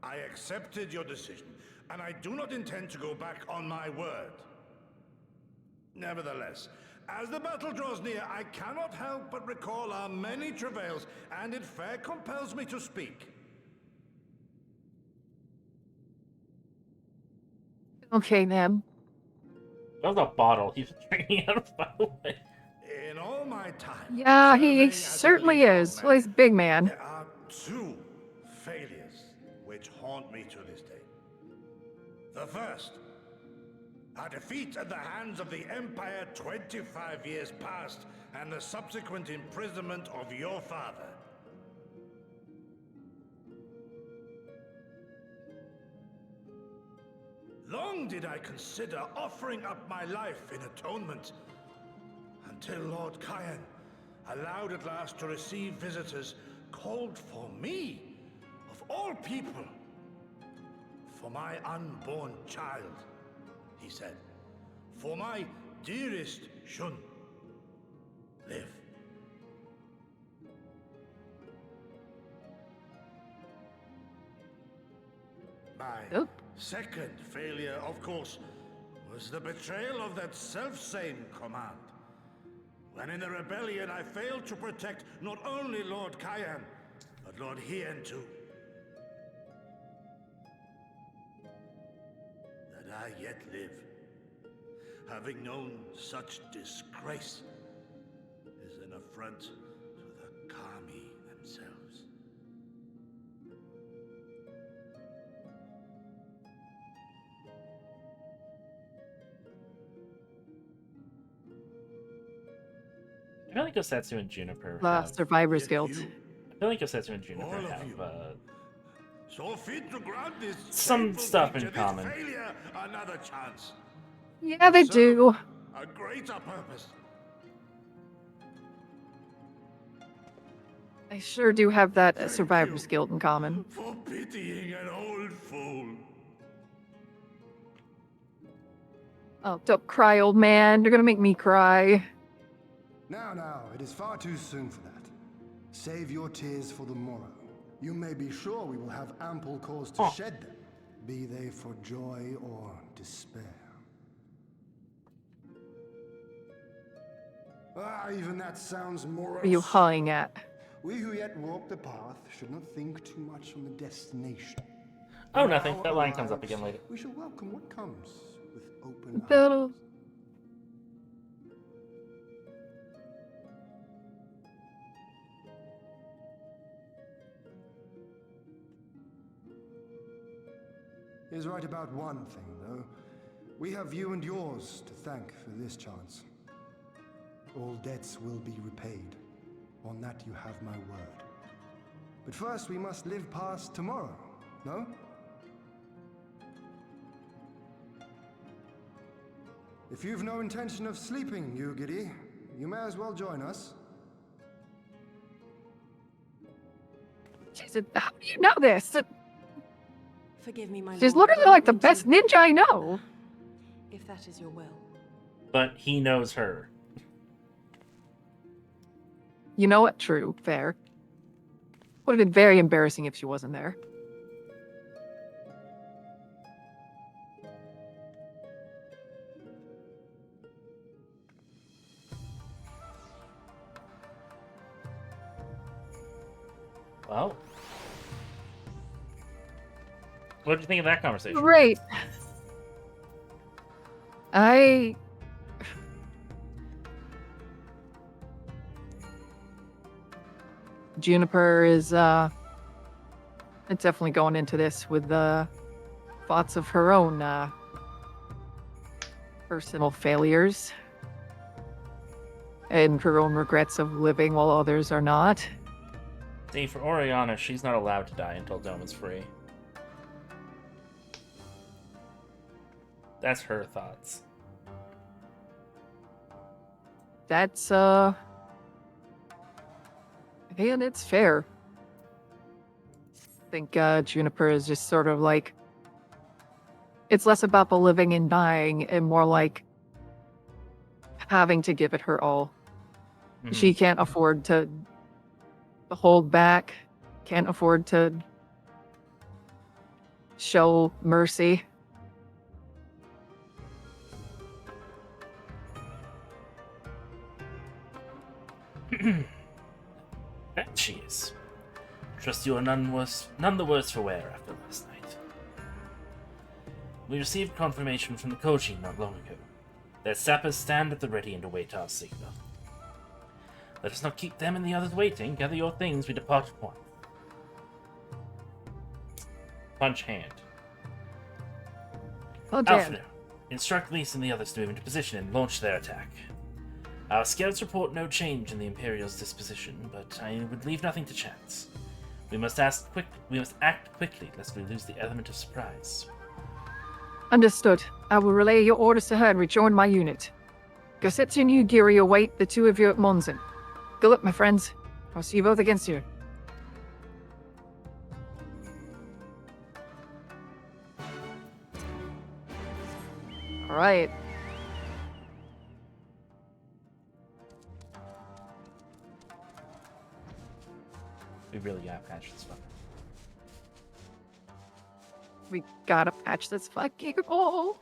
I accepted your decision, and I do not intend to go back on my word. Nevertheless, as the battle draws near, I cannot help but recall our many travails, and it fair compels me to speak. Okay, then. That was a bottle he's drinking out of, by the way. In all my time, Yeah, serving he as a certainly leader is. of Well, he's a big man. there are two failures which haunt me to this day. The first, a defeat at the hands of the Empire 25 years past, and the subsequent imprisonment of your father. Long did I consider offering up my life in atonement, until Lord Kyan allowed at last to receive visitors called for me, of all people, for my unborn child, he said, for my dearest Shun, live. My second failure, of course, was the betrayal of that self-same command. When in the rebellion I failed to protect not only Lord Kyan, but Lord Hien too. That I yet live, having known such disgrace, is an affront to the Kami themselves. I feel like Gosetsu and Juniper have... Survivor's Guilt. I feel like Gosetsu and Juniper have So fit to grant this some stuff in creature, common. This failure, another chance. Yeah, they do. A greater purpose. They sure do have that survivor's guilt in common. For pitying an old fool. Oh, don't cry, old man. You're gonna make me cry. Now, it is far too soon for that. Save your tears for the morrow. You may be sure we will have ample cause to shed them, be they for joy or despair. Even that sounds morose. What are you hawing at? We who yet walk the path should not think too much on the destination. Oh, nothing. That line comes up again later. We shall welcome what comes with open That'll... arms. Is right about one thing, though. We have you and yours to thank for this chance. All debts will be repaid. On that you have my word. But first we must live past tomorrow, no? If you've no intention of sleeping, Yugiri, you may as well join us. She said, how do you know this? Forgive me, my She's lord, literally I like the don't mean best to- ninja I know. If that is your will. But he knows her. You know what? True. Fair. Would have been very embarrassing if she wasn't there. Well, what did you think of that conversation? Great. Juniper is, it's definitely going into this with, thoughts of her own, personal failures. And her own regrets of living while others are not. See, for Oriana, she's not allowed to die until Doma's free. That's her thoughts. That's, and it's fair. I think, Juniper is just sort of like, it's less about the living and dying and more like having to give it her all. Mhm. She can't afford to hold back, can't afford to show mercy. That she is. Trust you are none the worse for wear after last night. We received confirmation from the Koji not long ago that sappers stand at the ready and await our signal. Let us not keep them and the others waiting. Gather your things, we depart at once. Punch hand. Oh, Jan. Alfred, instruct Lise and the others to move into position and launch their attack. Our scouts report no change in the Imperial's disposition, but I would leave nothing to chance. We must act quickly, lest we lose the element of surprise. Understood. I will relay your orders to her and rejoin my unit. Gosetsu and Yugiri await the two of you at Monzen. Good luck, my friends. I'll see you both against you. All right. We really gotta patch this fucker. We gotta patch this fucking hole.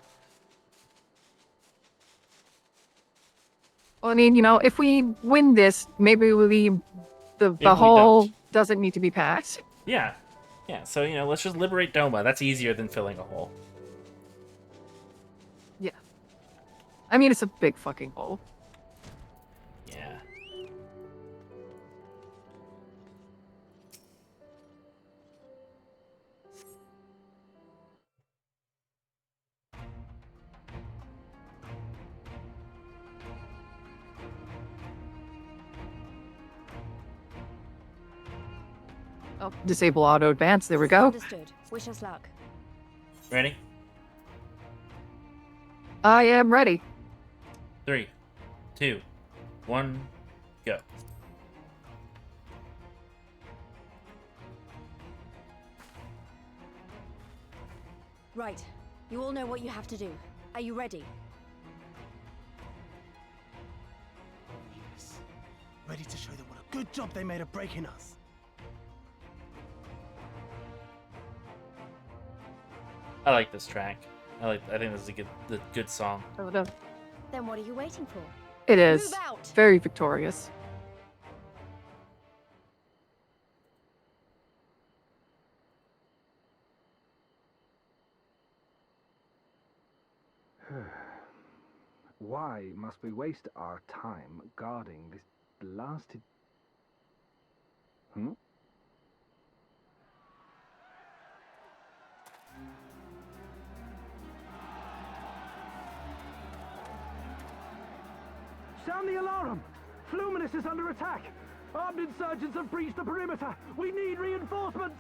Well, I mean, you know, if we win this, maybe the hole doesn't need to be patched. Yeah. Yeah, so, you know, let's just liberate Doma. That's easier than filling a hole. Yeah. I mean, it's a big fucking hole. Yeah. Oh, disable auto advance. There we go. Understood. Wish us luck. Ready? I am ready. 3, 2, 1, go. Right. You all know what you have to do. Are you ready? Yes. Ready to show them what a good job they made of breaking us. I like this track. I think this is a good song. Oh, no. Then what are you waiting for? It is. Move out! Very victorious. Why must we waste our time guarding this blasted... Sound the alarm! Fluminous is under attack! Armed insurgents have breached the perimeter! We need reinforcements!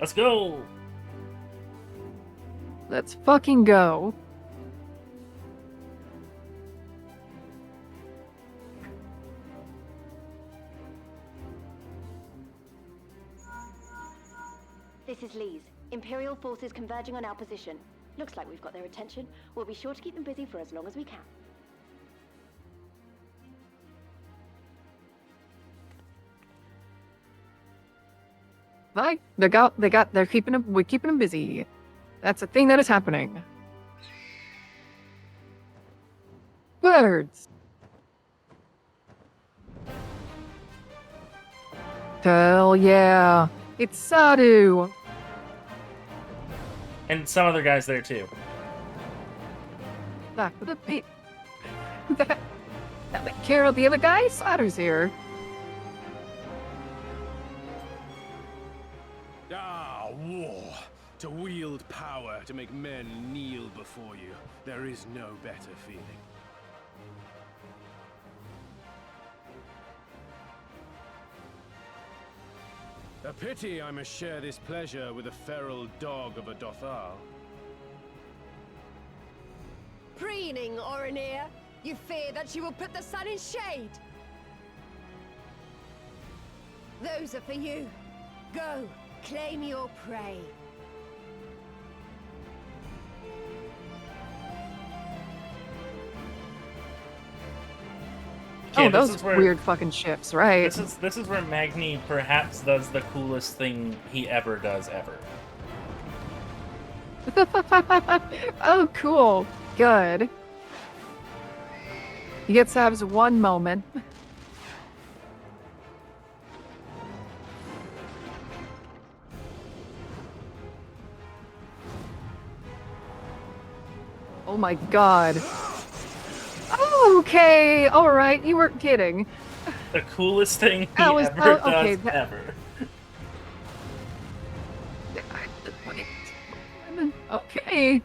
Let's go! Let's fucking go. This is Lee's. Imperial forces converging on our position. Looks like we've got their attention. We'll be sure to keep them busy for as long as we can. Right? We're keeping them busy. That's a thing that is happening. Birds. Hell yeah. It's Sadu. And some other guys there too. That would be that would Carol, the other guy? Sadu's here. War. To wield power to make men kneel before you. There is no better feeling. A pity I must share this pleasure with a feral dog of a Dothal. Preening, Oreneer. You fear that she will put the sun in shade. Those are for you. Go, claim your prey. Oh, those weird fucking ships, right? This is where Magni perhaps does the coolest thing he ever does ever. Oh, cool. Good. He gets to have one moment. Oh my god. Okay, alright, you weren't kidding. The coolest thing he ever does ever. Okay.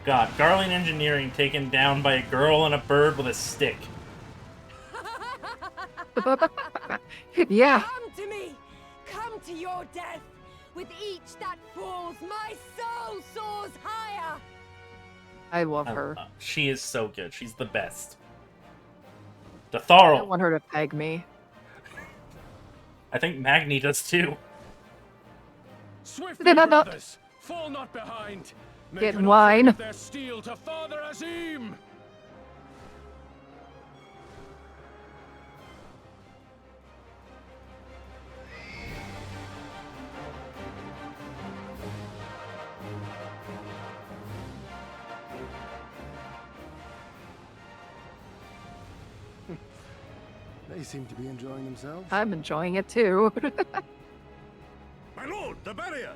God, Garling Engineering taken down by a girl and a bird with a stick. Yeah. Come to me! Come to your death! With each that falls, my soul soars higher! I love her. She is so good. She's the best. The I Tharl. don't want her to peg me. I think Magni does too. Swiftly, They're not- brothers! Fall not behind! Make Get in an line. offering of their steel to Father Azim! They seem to be enjoying themselves. I'm enjoying it too. My lord, the barrier!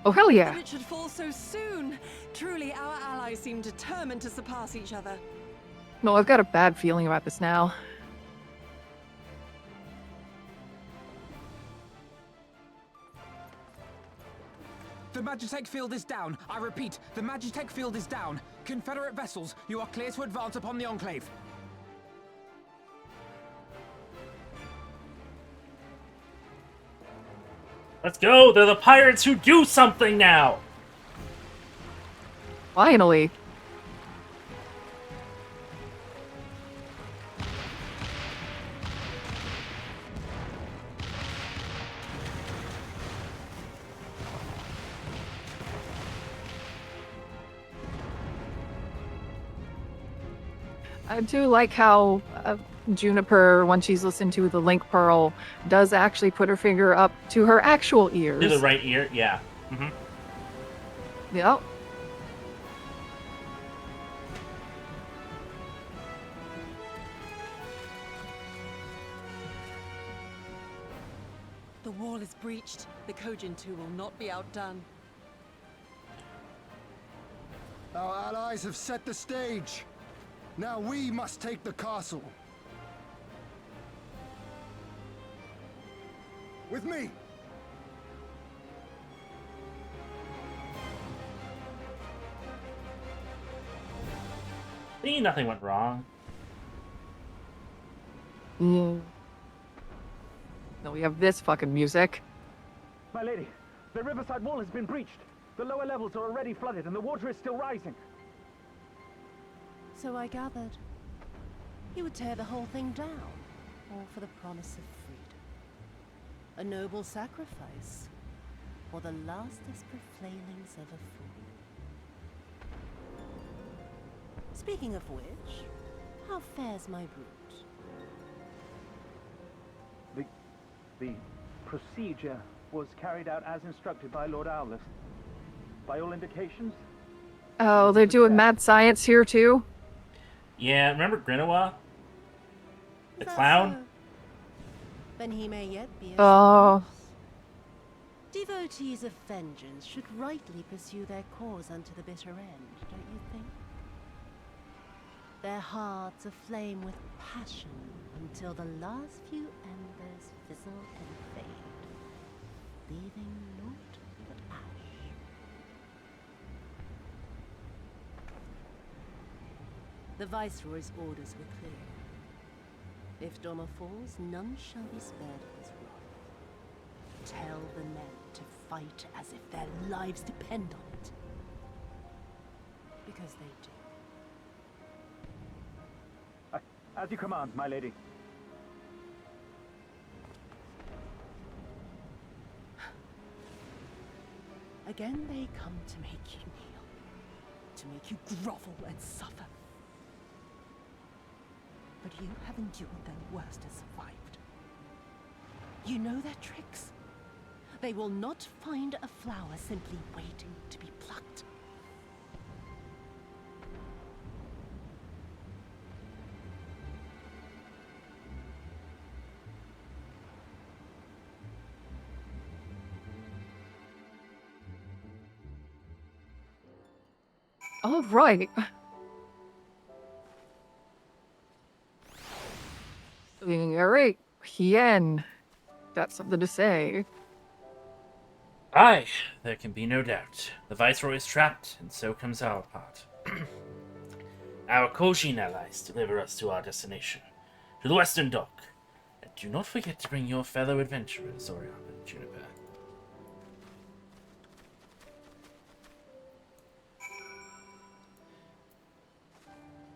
Oh, hell yeah. That it should fall so soon. Truly, our allies seem determined to surpass each other. No, I've got a bad feeling about this now. The Magitech field is down. I repeat, the Magitech field is down. Confederate vessels, you are clear to advance upon the Enclave. Let's go! They're the pirates who do something now! Finally. I do like how Juniper, when she's listened to the Link Pearl, does actually put her finger up to her actual ears. To the right ear, yeah. Yep. The wall is breached. The Kojin 2 will not be outdone. Our allies have set the stage. Now we must take the castle. With me! See, nothing went wrong. No, we have this fucking music. My lady, the riverside wall has been breached. The lower levels are already flooded and the water is still rising. So I gathered. You would tear the whole thing down, all for the promise of freedom. A noble sacrifice, or the last desperate flailings of a fool. Speaking of which, how fares my brood? The procedure was carried out as instructed by Lord Owless. By all indications... Oh, they're doing mad science here too? Yeah, remember Grinoa? The That's clown? so. Then he may yet be a Oh. Devotees of vengeance should rightly pursue their cause unto the bitter end, don't you think? Their hearts aflame with passion until the last few embers fizzle and fade, leaving naught but ash. The Viceroy's orders were clear. If Doma falls, none shall be spared of his wrath. Tell the men to fight as if their lives depend on it. Because they do. As you command, my lady. Again they come to make you kneel, to make you grovel and suffer. But you have endured their worst and survived. You know their tricks. They will not find a flower simply waiting to be plucked. All right. All right. Hien. Got something to say. Aye, there can be no doubt. The Viceroy is trapped, and so comes our part. Our Kojin allies deliver us to our destination, to the Western Dock. And do not forget to bring your fellow adventurers, Oriana and Juniper.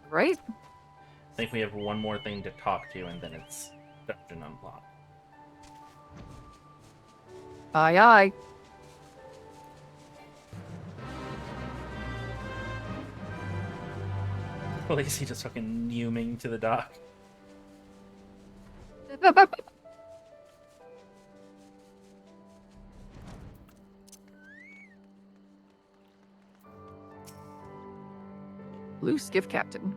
Right? I think we have one more thing to talk to, and then it's Dungeon Unlocked. Aye, aye. Lacey just fucking numing to the dock. Blue skiff captain.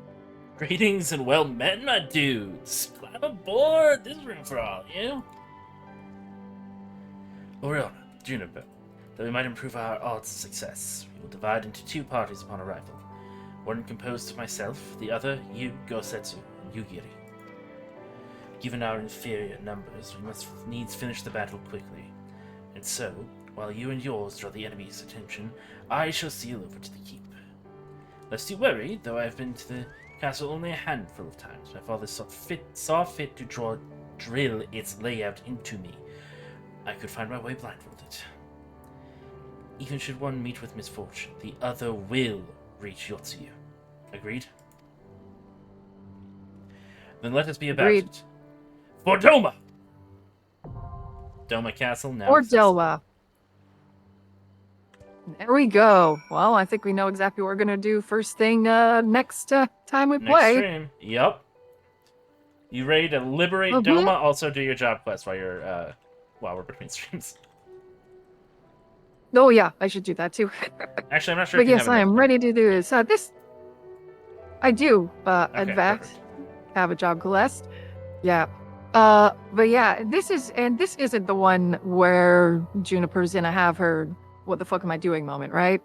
Greetings and well met, my dudes. Climb aboard. There's room for all of you. Oriana, Juniper, that we might improve our odds of success, we will divide into two parties upon arrival. One composed of myself, the other, you, Gosetsu, and Yugiri. Given our inferior numbers, we must needs finish the battle quickly. And so, while you and yours draw the enemy's attention, I shall seal over to the keep. Lest you worry, though I have been to the castle only a handful of times, my father saw fit to drill its layout into me. I could find my way blindfolded. Even should one meet with misfortune, the other will reach Yotsuyu. Agreed? Then let us be about Agreed. it. For Doma! Doma Castle now. Or exists. Delwa. There we go. Well, I think we know exactly what we're gonna do first thing next time we Next play. stream. Yep. You ready to liberate Oh, Doma? yeah. Also do your job quest while we're between streams. Oh yeah, I should do that too. Actually, I'm not sure But if you yes, have I am another ready to do this. This I do. Okay, advance, perfect. have a job quest. Yeah. But yeah, this isn't the one where Juniper's gonna have her "what the fuck am I doing" moment, right?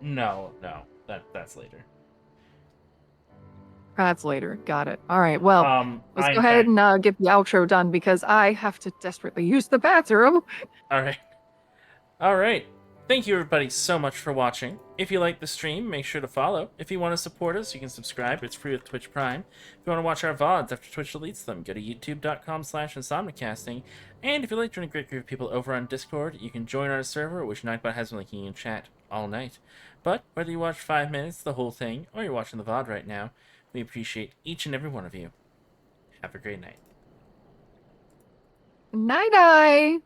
No, no. that's later. That's later. Got it. All right. Well, let's I, go ahead and get the outro done because I have to desperately use the bathroom. All right. All right. Thank you, everybody, so much for watching. If you like the stream, make sure to follow. If you want to support us, you can subscribe. It's free with Twitch Prime. If you want to watch our VODs after Twitch deletes them, go to youtube.com/insomnicasting. And if you'd like to join a great group of people over on Discord, you can join our server, which Nightbot has been linking in chat all night. But whether you watch 5 minutes, the whole thing, or you're watching the VOD right now, we appreciate each and every one of you. Have a great night. Night-night.